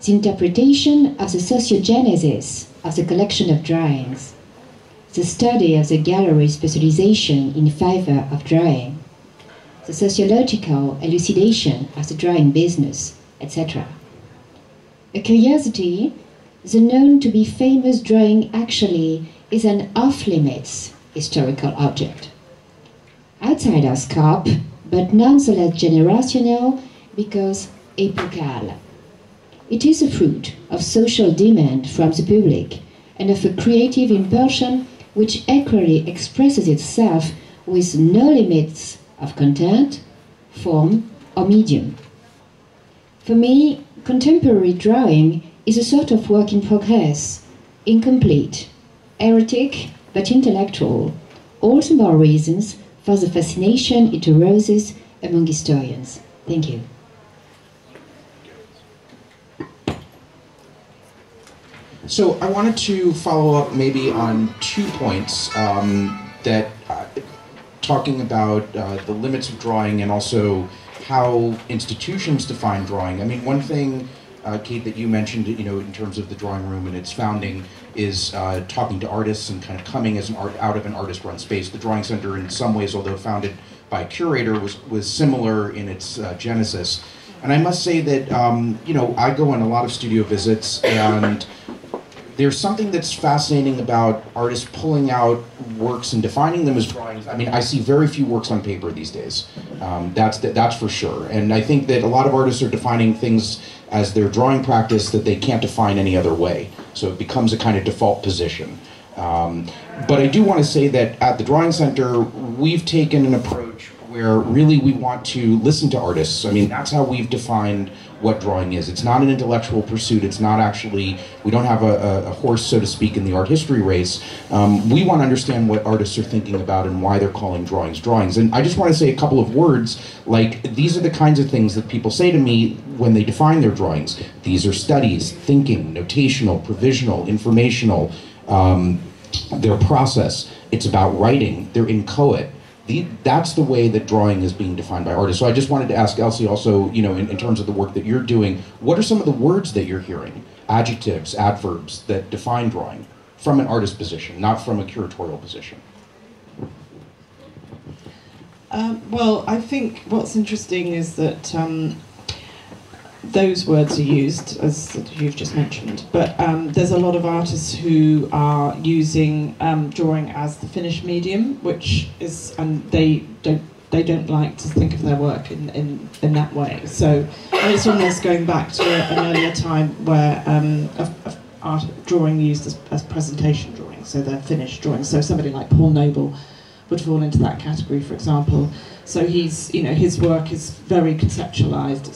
the interpretation of the sociogenesis of the collection of drawings, the study of the gallery specialization in favor of drawing, the sociological elucidation of the drawing business, etc. A curiosity, the known to be famous drawing actually is an off-limits historical object. Outside our scope, but nonetheless generational because epochal. It is a fruit of social demand from the public and of a creative impulsion which equally expresses itself with no limits of content, form, or medium. For me, contemporary drawing is a sort of work in progress, incomplete, erotic, but intellectual, all the more reasons for the fascination it arouses among historians. Thank you. So I wanted to follow up maybe on 2 points that talking about the limits of drawing and also how institutions define drawing. I mean, one thing, Kate, that you mentioned, in terms of the drawing room and its founding is talking to artists and kind of coming as out of an artist-run space. The Drawing Center, in some ways, although founded by a curator, was similar in its genesis. And I must say that, I go on a lot of studio visits, and there's something that's fascinating about artists pulling out works and defining them as drawings. I mean, I see very few works on paper these days. That's for sure. And I think that a lot of artists are defining things as their drawing practice that they can't define any other way. So it becomes a kind of default position. But I do want to say that at the Drawing Center, we've taken an approach where really we want to listen to artists. I mean, that's how we've defined what drawing is. It's not an intellectual pursuit. It's not actually, we don't have a horse, so to speak, in the art history race. We want to understand what artists are thinking about and why they're calling drawings drawings. And I just want to say a couple of words, like these are the kinds of things that people say to me when they define their drawings. These are studies, thinking, notational, provisional, informational, their process. It's about writing, they're inchoate. That's the way that drawing is being defined by artists. So I just wanted to ask Elsy also, you know, in terms of the work that you're doing, what are some of the words that you're hearing, adjectives, adverbs, that define drawing from an artist position, not from a curatorial position? Well, I think what's interesting is that those words are used, as you've just mentioned, but there's a lot of artists who are using drawing as the finished medium, which is, and they don't like to think of their work in that way. So it's almost going back to an earlier time where art drawing used as presentation drawing, so they're finished drawings. So somebody like Paul Noble would fall into that category, for example. So he's, you know, his work is very conceptualized.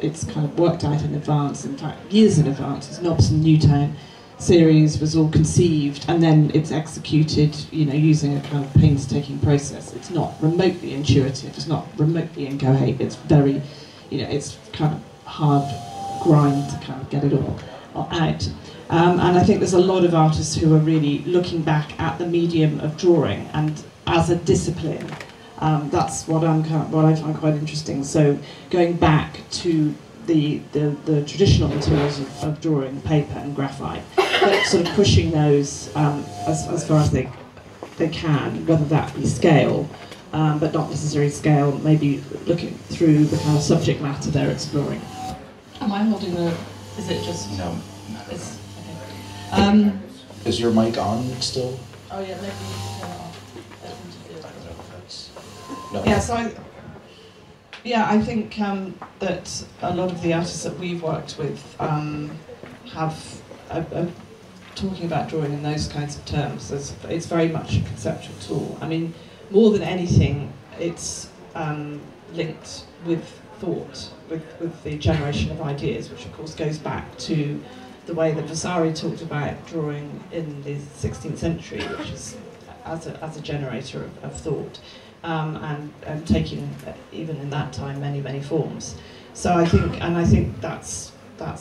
It's kind of worked out in advance. In fact, years in advance. His Knobs and Newtown series was all conceived, and then it's executed, you know, using a kind of painstaking process. It's not remotely intuitive. It's not remotely inchoate. It's very, you know, it's kind of hard grind to kind of get it all out. And I think there's a lot of artists who are really looking back at the medium of drawing and as a discipline. That's what I find quite interesting. So going back to the traditional materials of drawing, paper and graphite, but sort of pushing those as far as they can, whether that be scale, but not necessarily scale, maybe looking through the kind of subject matter they're exploring. Am I holding the, is it just? No. It's, okay. Is your mic on still? Oh yeah, maybe. No. Yeah, so I think that a lot of the artists that we've worked with have talking about drawing in those kinds of terms. It's very much a conceptual tool. I mean, more than anything, it's linked with thought, with the generation of ideas, which of course goes back to the way that Vasari talked about drawing in the 16th century, which is as a generator of thought. And taking, even in that time, many forms. So I think that's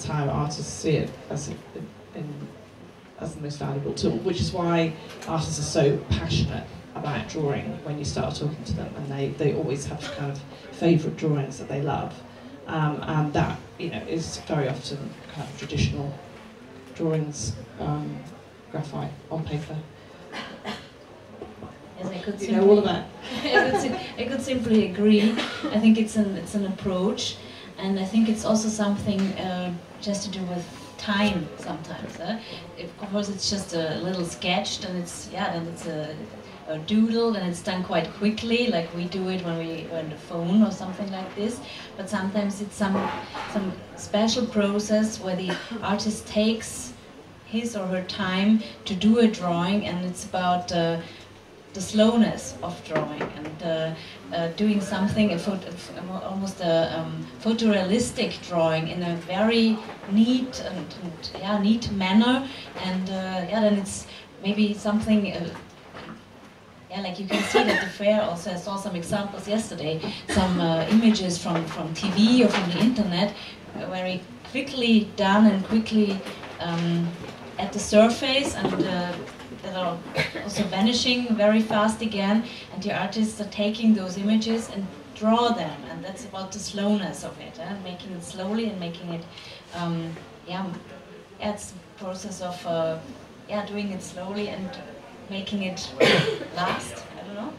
how artists see it as the most valuable tool, which is why artists are so passionate about drawing when you start talking to them, and they always have kind of favourite drawings that they love, and that, you know, is very often kind of traditional drawings, graphite on paper. Yes, I could you know all about. I could simply agree. I think it's an approach, and I think it's also something just to do with time sometimes. If, of course, it's just a little sketch, then it's a doodle, then it's done quite quickly, like we do it when we're on the phone or something like this. But sometimes it's some special process where the artist takes his or her time to do a drawing, and it's about the slowness of drawing and doing something, almost a photorealistic drawing in a very neat and neat manner, and then it's maybe something. Like you can see that the fair also, I saw some examples yesterday, some images from TV or from the internet, very quickly done and quickly at the surface, and that are also vanishing very fast again, and the artists are taking those images and draw them, and that's about the slowness of it, making it slowly and making it, it's the process of doing it slowly and making it last. I don't know.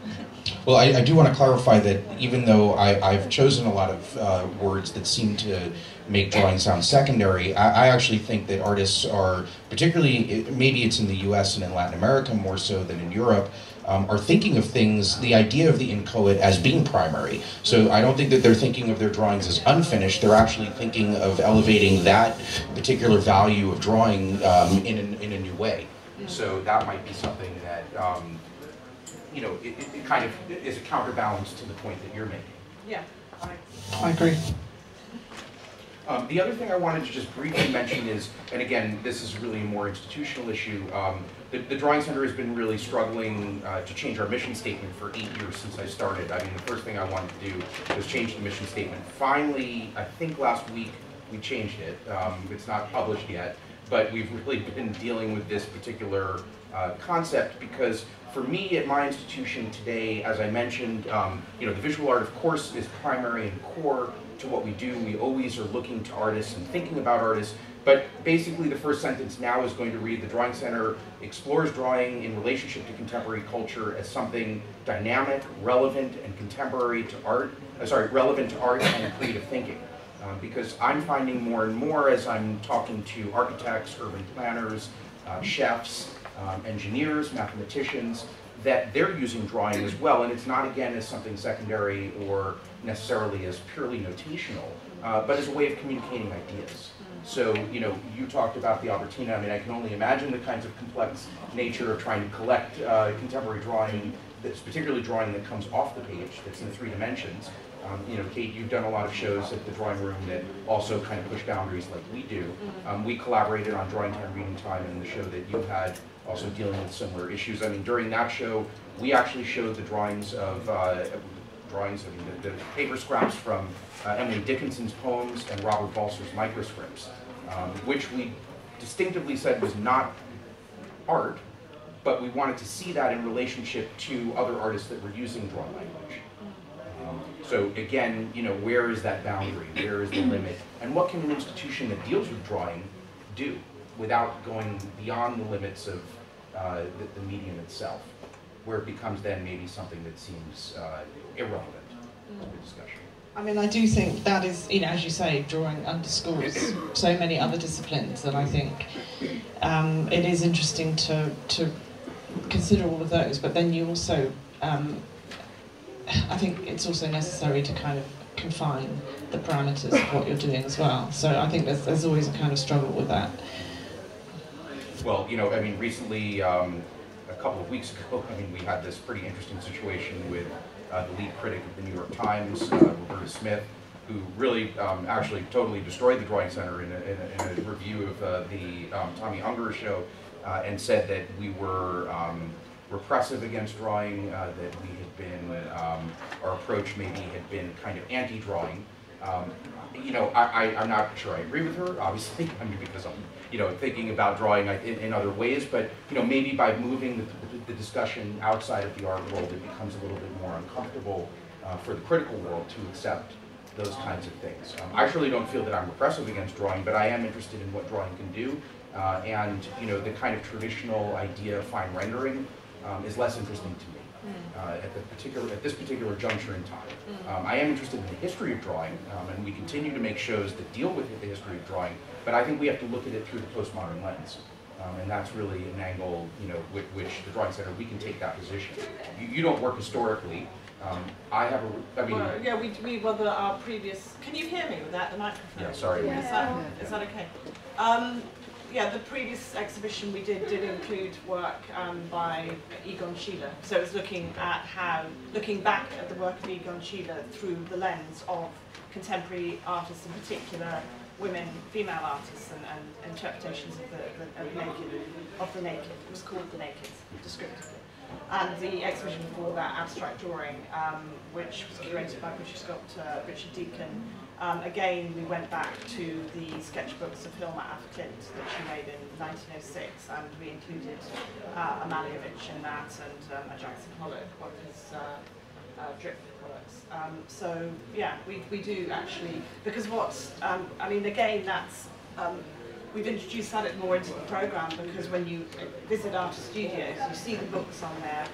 Well, I do want to clarify that even though I've chosen a lot of words that seem to make drawing sound secondary, I actually think that artists are, particularly, maybe it's in the US and in Latin America more so than in Europe, are thinking of things, the idea of the inchoate, as being primary. So I don't think that they're thinking of their drawings as unfinished, they're actually thinking of elevating that particular value of drawing in a new way. So that might be something that you know, it kind of is a counterbalance to the point that you're making. Yeah, I agree. The other thing I wanted to just briefly mention is, and again, this is really a more institutional issue, the Drawing Center has been really struggling to change our mission statement for 8 years since I started. I mean, the first thing I wanted to do was change the mission statement. Finally, I think last week we changed it. It's not published yet, but we've really been dealing with this particular concept because for me at my institution today, as I mentioned, you know, the visual art, of course, is primary and core to what we do. We always are looking to artists and thinking about artists, but basically the first sentence now is going to read, the Drawing Center explores drawing in relationship to contemporary culture as something dynamic, relevant, and contemporary to art, relevant to art and creative thinking. Because I'm finding more and more as I'm talking to architects, urban planners, chefs, engineers, mathematicians, that they're using drawing as well, and it's not, again, as something secondary or necessarily as purely notational, but as a way of communicating ideas. So, you know, you talked about the Albertina. I mean, I can only imagine the kinds of complex nature of trying to collect contemporary drawing, that's particularly drawing that comes off the page, that's in 3 dimensions. You know, Kate, you've done a lot of shows at the Drawing Room that also kind of push boundaries like we do. We collaborated on Drawing Time, Reading Time, and the show that you had also dealing with similar issues. I mean, during that show, we actually showed the drawings of, the paper scraps from Emily Dickinson's poems and Robert Balser's microscripts, which we distinctively said was not art, but we wanted to see that in relationship to other artists that were using drawn language. So again, you know, where is that boundary? Where is the limit? And what can an institution that deals with drawing do without going beyond the limits of the medium itself, where it becomes then maybe something that seems irrelevant to the discussion? I mean, I do think that is, you know, as you say, drawing underscores so many other disciplines, and I think it is interesting to consider all of those, but then you also, I think it's also necessary to kind of confine the parameters of what you're doing as well. So I think there's always a kind of struggle with that. Well, you know, I mean, recently, a couple of weeks ago, I mean, we had this pretty interesting situation with the lead critic of the New York Times, Roberta Smith, who really actually totally destroyed the Drawing Center in a review of the Tommy Ungar show, and said that we were repressive against drawing, that we had been, our approach maybe had been kind of anti-drawing. You know, I'm not sure I agree with her, obviously, I mean, because I'm, you know, thinking about drawing in other ways, but, you know, maybe by moving the discussion outside of the art world, it becomes a little bit more uncomfortable for the critical world to accept those kinds of things. I surely don't feel that I'm repressive against drawing, but I am interested in what drawing can do, and, you know, the kind of traditional idea of fine rendering is less interesting to me at this particular juncture in time. I am interested in the history of drawing, and we continue to make shows that deal with the history of drawing, but I think we have to look at it through the postmodern lens. And that's really an angle, you know, with which the Drawing Center, we can take that position. You don't work historically. I have a, I mean... Well, yeah, we were our previous... Can you hear me with that, the microphone? Yeah, sorry. Yeah. Is that okay? Yeah, the previous exhibition we did include work by Egon Schiele. So it was looking back at the work of Egon Schiele through the lens of contemporary artists, in particular women, female artists, and interpretations of the naked. It was called The Naked, descriptively. And the exhibition before that, Abstract Drawing, which was curated by British sculptor Richard Deacon. Again, we went back to the sketchbooks of Hilma af Klint that she made in 1906, and we included Amalevich in that, and a Jackson Pollock, one of his drip works. So yeah, we do actually, because I mean, again, that's, we've introduced that more into the programme, because when you visit artist studios, you see the books on there,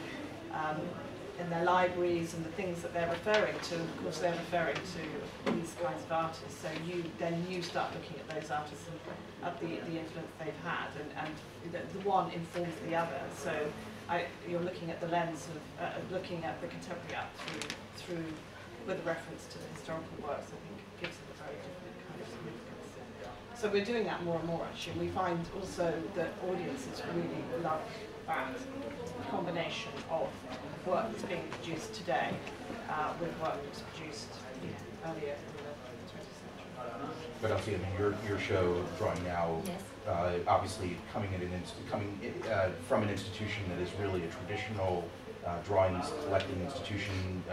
in their libraries and the things that they're referring to. Of course, they're referring to these kinds of artists. So you start looking at those artists and at the influence they've had, and the one informs the other. So you're looking at the lens of looking at the contemporary art through with a reference to the historical works. I think gives it a very different kind of significance. So we're doing that more and more actually. We find also that audiences really love that combination of work that's being produced today with work that was produced earlier in the 20th century. But Elsy, I mean, your show, Drawing Now, Yes. Obviously coming from an institution that is really a traditional drawings collecting institution,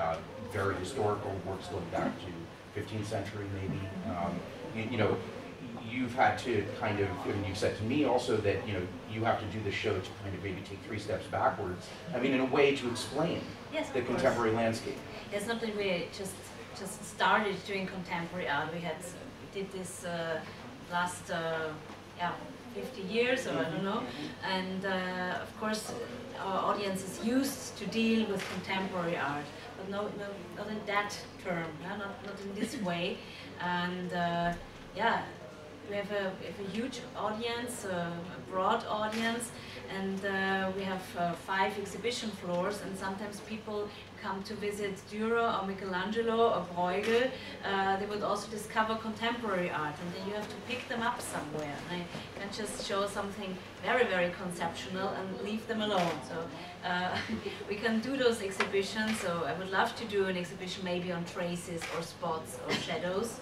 very historical, works going back to 15th century maybe. You know, you've had to kind of, I mean, you've said to me also that, you know, you have to do the show to kind of maybe take 3 steps backwards. I mean, in a way to explain the contemporary landscape. It's not that we just started doing contemporary art. We did this last 50 years or I don't know, and of course our audience is used to deal with contemporary art, but not in that term, not in this way, and yeah. We have a huge audience, a broad audience, and we have 5 exhibition floors, and sometimes people come to visit Dürer or Michelangelo or Bruegel. They would also discover contemporary art, and then you have to pick them up somewhere. And I can't just show something very, very conceptual and leave them alone. So we can do those exhibitions, so I would love to do an exhibition maybe on traces or spots or shadows,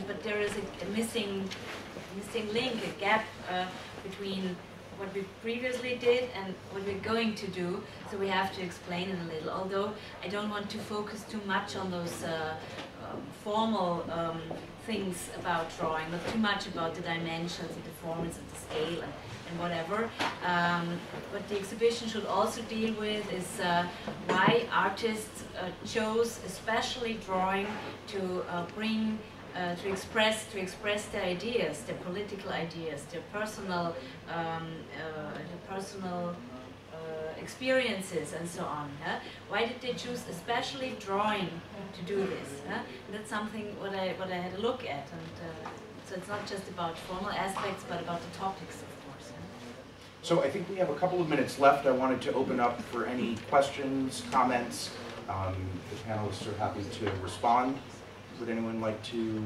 but there is a missing link, a gap between what we previously did and what we're going to do, so we have to explain it a little, although I don't want to focus too much on those formal things about drawing, not too much about the dimensions and the formats and the scale and whatever. What the exhibition should also deal with is why artists chose especially drawing to bring to express their ideas, their political ideas, their personal experiences, and so on. Why did they choose especially drawing to do this? And that's something what I had a look at, and so it's not just about formal aspects, but about the topics, of course. So I think we have a couple of minutes left. I wanted to open up for any questions, comments. The panelists are happy to respond. Would anyone like to,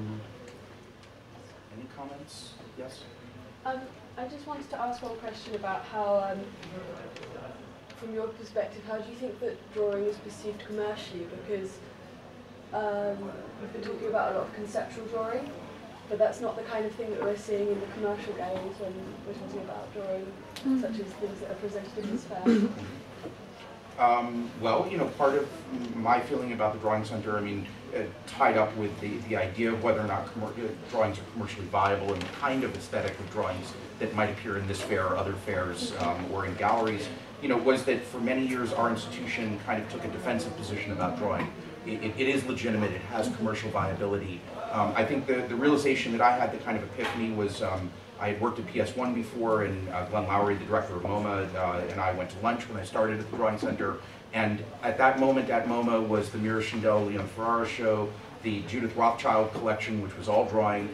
any comments? Yes? I just wanted to ask one question about how, from your perspective, how do you think that drawing is perceived commercially? Because we've been talking about a lot of conceptual drawing, but that's not the kind of thing that we're seeing in the commercial galleries when we're talking about drawing, such as things that are presented in this fair. Well, you know, part of my feeling about the Drawing Center, I mean, tied up with the idea of whether or not drawings are commercially viable and the kind of aesthetic of drawings that might appear in this fair or other fairs or in galleries, you know, was that for many years our institution kind of took a defensive position about drawing. It is legitimate, it has commercial viability. I think the realization that I had, the kind of epiphany, was I had worked at PS1 before, and Glenn Lowry, the director of MoMA, and I went to lunch when I started at the Drawing Center. And at that moment at MoMA was the Mira Schindel, Leon Ferrara show, the Judith Rothschild collection, which was all drawing.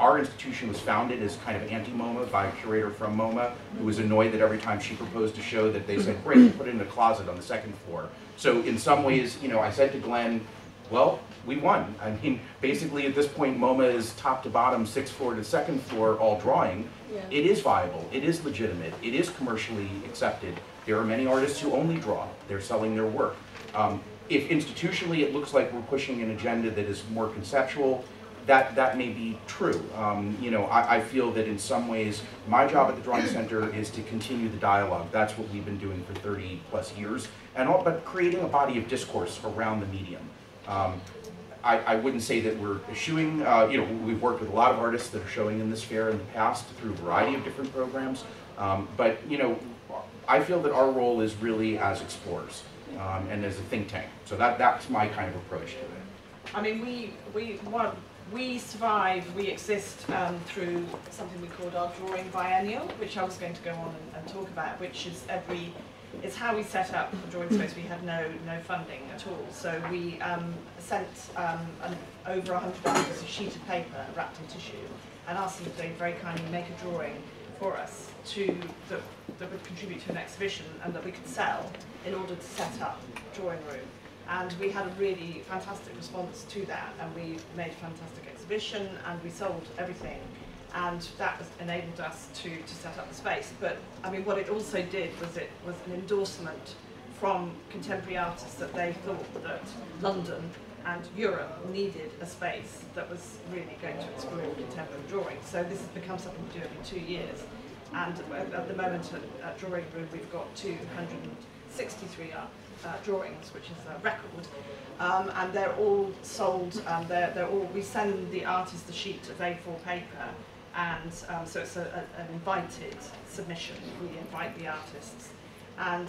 Our institution was founded as kind of anti-MoMA by a curator from MoMA who was annoyed that every time she proposed a show that they said, great, we'll put it in a closet on the 2nd floor. So in some ways, you know, I said to Glenn, well, we won. I mean, basically at this point, MoMA is top to bottom, 6th floor to 2nd floor, all drawing. Yeah. It is viable, it is legitimate, it is commercially accepted. There are many artists who only draw, they're selling their work. If institutionally it looks like we're pushing an agenda that is more conceptual, that may be true. You know, I feel that in some ways, my job at the Drawing Center is to continue the dialogue. That's what we've been doing for 30 plus years, but creating a body of discourse around the medium. I wouldn't say that we're eschewing, you know, we've worked with a lot of artists that are showing in this fair in the past through a variety of different programs, but, you know, I feel that our role is really as explorers and as a think tank. So that's my kind of approach to it. I mean, we survive, we exist through something we called our drawing biennial, which I was going to go on and talk about, which is it's how we set up the drawing space. We had no funding at all, so we sent over 100 artists a sheet of paper wrapped in tissue and asked them to very kindly make a drawing for us that would contribute to an exhibition and that we could sell in order to set up a drawing room. And we had a really fantastic response to that, and we made a fantastic exhibition, and we sold everything and that has enabled us to set up the space. But I mean, what it also did was it was an endorsement from contemporary artists that they thought that London and Europe needed a space that was really going to explore contemporary drawing. So this has become something we do every 2 years. And at the moment at Drawing Room, we've got 263 drawings, which is a record. And they're all sold, they're all, we send the artist the sheet of A4 paper, and so it's an invited submission. We invite the artists. And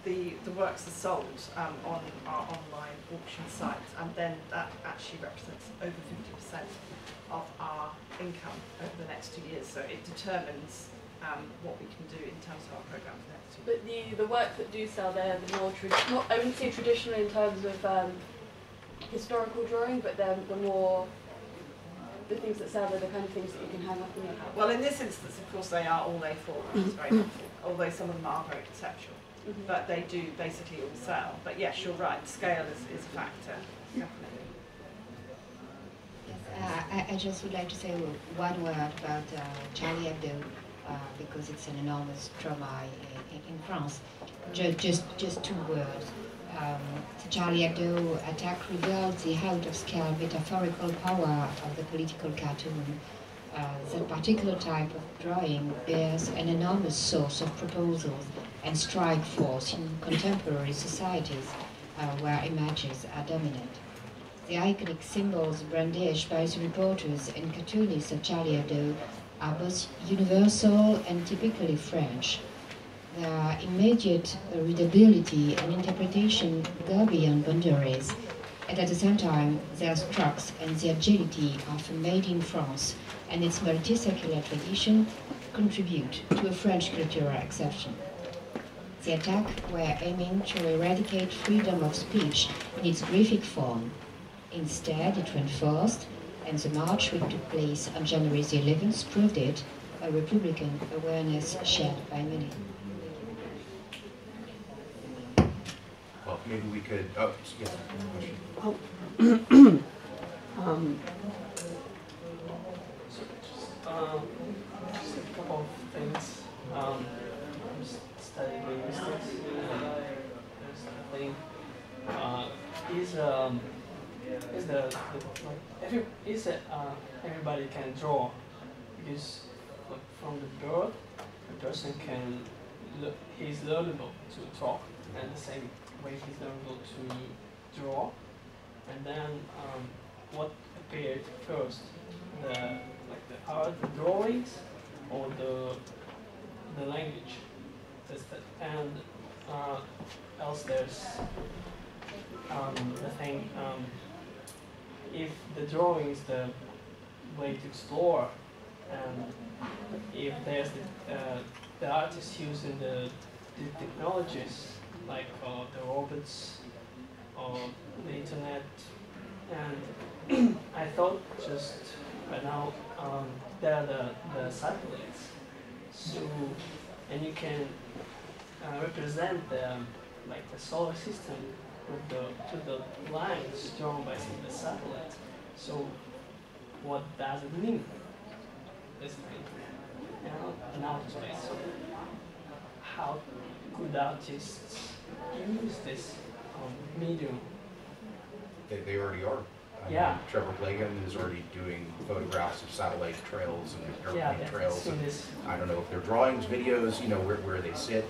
the works are sold on our online auction site, and then that actually represents over 50% of our income over the next 2 years. So it determines what we can do in terms of our programme for the next 2 years. But the works that do sell there, the more not, I wouldn't say traditional in terms of historical drawing, but they're the more, the things that sell are the kind of things that you can hang up in your house. Well, in this instance, of course, they are all A4, which is very helpful, although some of them are very conceptual. But they do basically all sell. But yes, you're right, scale is a factor, definitely. Yes, I just would like to say one word about Charlie Hebdo, because it's an enormous trauma in France. Just 2 words. The Charlie Hebdo attack revealed the out-of-scale metaphorical power of the political cartoon. That particular type of drawing bears an enormous source of proposals and strike force in contemporary societies where images are dominant. The iconic symbols brandished by the reporters and cartoonists of Charlie Hebdo are both universal and typically French. Their immediate readability and interpretation go beyond boundaries, and at the same time, their strokes and the agility of a made in France and its multi-secular tradition contribute to a French cultural exception. The attack were aiming to eradicate freedom of speech in its graphic form. Instead, it reinforced, and the march which took place on January the 11th proved it, a Republican awareness shared by many. Well, maybe we could, oh, yes, question. Oh. Just a couple of things. I'm studying linguistics, and there's the thing. Everybody can draw, because like, from the birth, a person can he's learnable to talk, and the same way he's learnable to draw. And then what appeared first, the art, the drawings, or the language? And else there's the thing. If the drawing is the way to explore, and if there's the artist using the technologies like the robots or the internet, and I thought just right now there are the satellites, so and you can represent the solar system with the lines drawn by the satellite. So what does it mean? This thing, in outer space. How could artists use this medium? They already are. Yeah. Trevor Blagan is already doing photographs of satellite trails and airplane trails. And I don't know if they're drawings, videos, where they sit.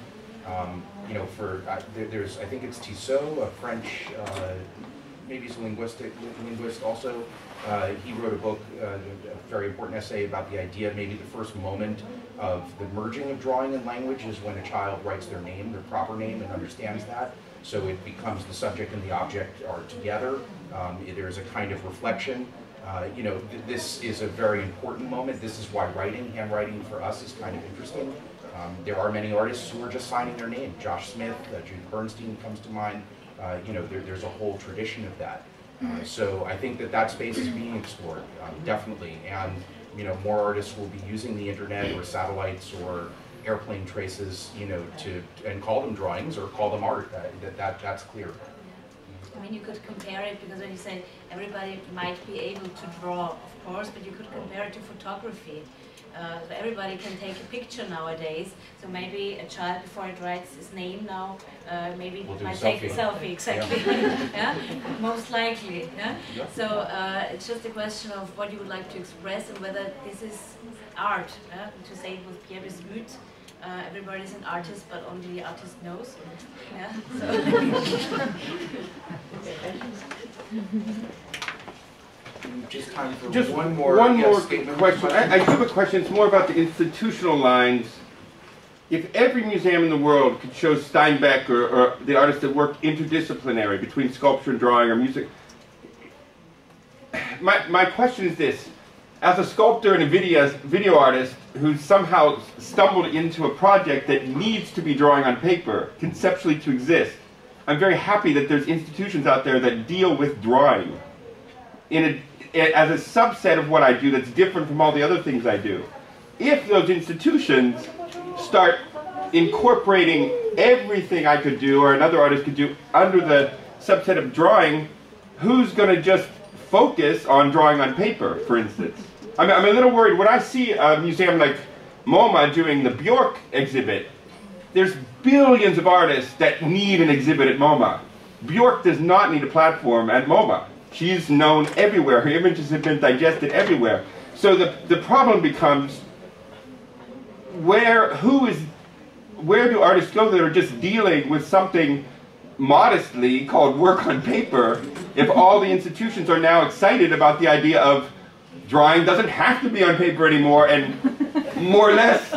There's, I think it's Tissot, a French, maybe he's a linguist also. He wrote a book, a very important essay about the idea, maybe the first moment of the merging of drawing and language is when a child writes their name, their proper name, and understands that. So it becomes the subject and the object are together. There's a kind of reflection. This is a very important moment. This is why handwriting for us is kind of interesting. There are many artists who are just signing their name. Josh Smith, Judith Bernstein comes to mind. There's a whole tradition of that. So I think that space is being explored, definitely. And more artists will be using the internet or satellites or airplane traces, and call them drawings or call them art. That's clear. I mean, you could compare it, because when you say everybody might be able to draw, of course, but you could compare it to photography. So everybody can take a picture nowadays, so maybe a child, before it writes his name now, maybe might take a selfie, exactly. Yeah. Most likely. Yeah? Yeah. So it's just a question of what you would like to express and whether this is art. To say it with Pierre Besmuth, everybody's an artist, but only the artist knows. Yeah. So just time for just one more question. I do have a question. It's more about the institutional lines. If every museum in the world could show Steinbeck or the artists that work interdisciplinary between sculpture and drawing or music, my question is this. As a sculptor and a video artist who somehow stumbled into a project that needs to be drawing on paper, conceptually to exist, I'm very happy that there's institutions out there that deal with drawing as a subset of what I do that's different from all the other things I do. If those institutions start incorporating everything I could do or another artist could do under the subset of drawing, who's going to just focus on drawing on paper, for instance? I'm a little worried. When I see a museum like MoMA doing the Bjork exhibit, there's billions of artists that need an exhibit at MoMA. Bjork does not need a platform at MoMA. She's known everywhere. Her images have been digested everywhere. So the problem becomes, where do artists go that are just dealing with something modestly called work on paper if all the institutions are now excited about the idea of drawing doesn't have to be on paper anymore, and more or less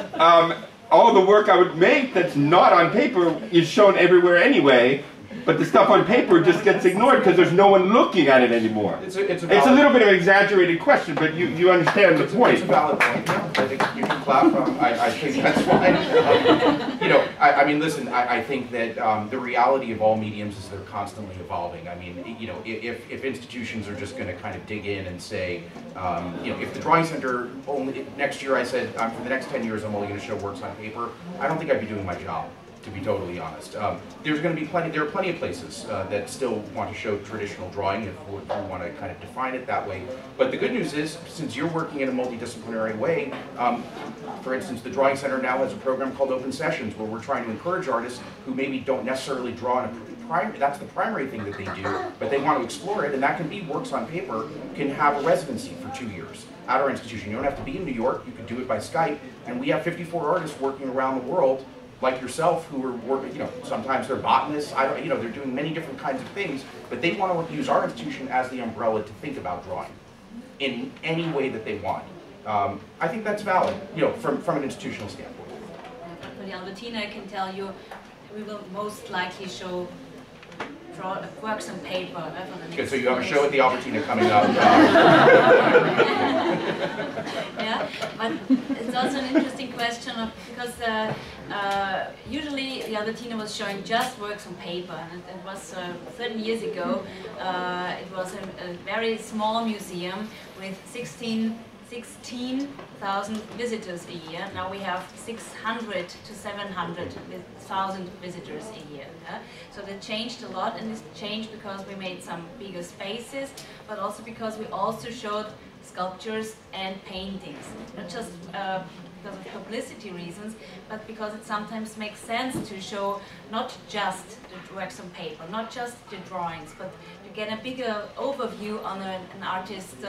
all the work I would make that's not on paper is shown everywhere anyway, but the stuff on paper just gets ignored because there's no one looking at it anymore. It's a little bit of an exaggerated question, but you understand the point. It's a valid point. I think you can clap. I think that's fine. You know, I mean, listen, I think that the reality of all mediums is they're constantly evolving. I mean, you know, if institutions are just going to kind of dig in and say, you know, if the Drawing Center only, next year I said, for the next 10 years I'm only going to show works on paper, I don't think I'd be doing my job, to be totally honest. There's going to be there are plenty of places that still want to show traditional drawing if we want to kind of define it that way. But the good news is, since you're working in a multidisciplinary way, for instance, the Drawing Center now has a program called Open Sessions where we're trying to encourage artists who maybe don't necessarily draw in that's the primary thing that they do, but they want to explore it, and that can be works on paper, can have a residency for 2 years at our institution. You don't have to be in New York, you can do it by Skype, and we have 54 artists working around the world like yourself, who are working, you know, sometimes they're botanists, you know, they're doing many different kinds of things, but they want to use our institution as the umbrella to think about drawing in any way that they want. I think that's valid, you know, from an institutional standpoint. For the Albertina, I can tell you, we will most likely show works on paper. Good, so you have a show at the Albertina coming up. Yeah, but it's also an interesting question because usually the Albertina was showing just works on paper, and it was 30 years ago. It was a very small museum with 16,000 visitors a year. Now we have 600 to 700,000 visitors a year. So that changed a lot, and this changed because we made some bigger spaces, but also because we also showed sculptures and paintings. Not just because of publicity reasons, but because it sometimes makes sense to show not just the works on paper, not just the drawings, but to get a bigger overview on an artist's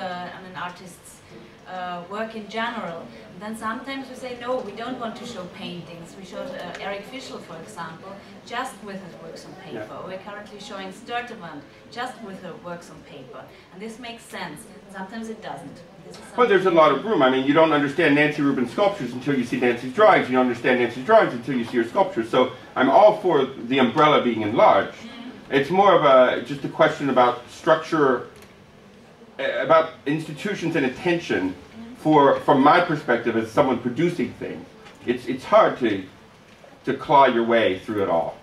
work in general. And then sometimes we say, no, we don't want to show paintings. We showed Eric Fischl, for example, just with his works on paper. Yeah. We're currently showing Sturtevant just with her works on paper. And this makes sense. Sometimes it doesn't. Well, there's a lot of room. I mean, you don't understand Nancy Rubin's sculptures until you see Nancy's drawings. You don't understand Nancy's drawings until you see her sculptures. So I'm all for the umbrella being enlarged. It's more of just a question about structure, about institutions and attention from my perspective as someone producing things. It's hard to claw your way through it all.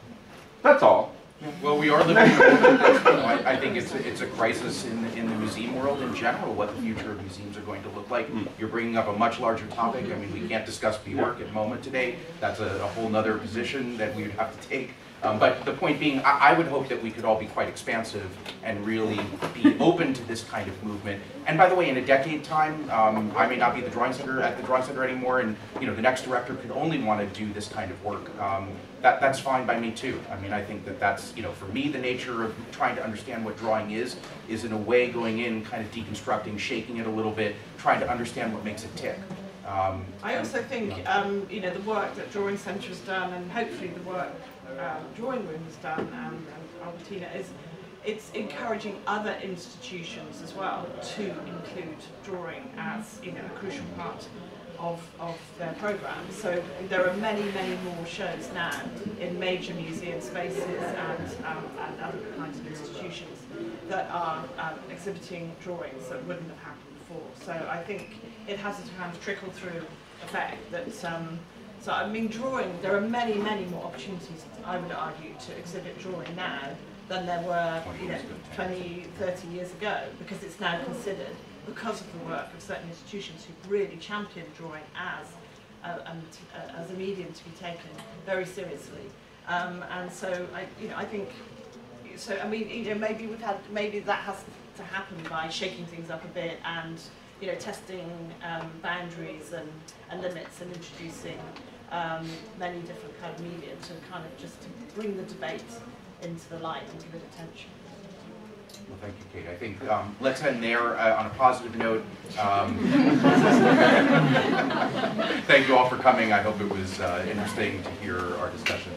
That's all. Well, we are living in a moment that's, you know, I think it's a crisis in the museum world in general, what the future of museums are going to look like. You're bringing up a much larger topic. I mean, we can't discuss Bjork at MoMA today. That's a whole nother position that we would have to take. But the point being, I would hope that we could all be quite expansive and really be open to this kind of movement. And by the way, in a decade time, I may not be at the Drawing Center anymore, and the next director could only want to do this kind of work. That's fine by me too. I mean, I think that that's, for me, the nature of trying to understand what drawing is in a way going in, kind of deconstructing, shaking it a little bit, trying to understand what makes it tick. I also think, the work that Drawing Centre has done, and hopefully the work Drawing Room has done, and Albertina, it's encouraging other institutions as well to include drawing as a crucial part of their programme. So there are many, many more shows now in major museum spaces and other kinds of institutions that are exhibiting drawings that wouldn't have happened before. So I think it has a kind of trickle-through effect that, so I mean, drawing, there are many, many more opportunities, I would argue, to exhibit drawing now than there were 20, 30 years ago, because it's now considered, because of the work of certain institutions who've really championed drawing as a medium to be taken very seriously. And so I think, so I mean, maybe that has to happen by shaking things up a bit and testing boundaries and limits and introducing many different kind of media to kind of just to bring the debate into the light and give it attention. Well, thank you, Kate. I think let's end there on a positive note. Thank you all for coming. I hope it was interesting to hear our discussion.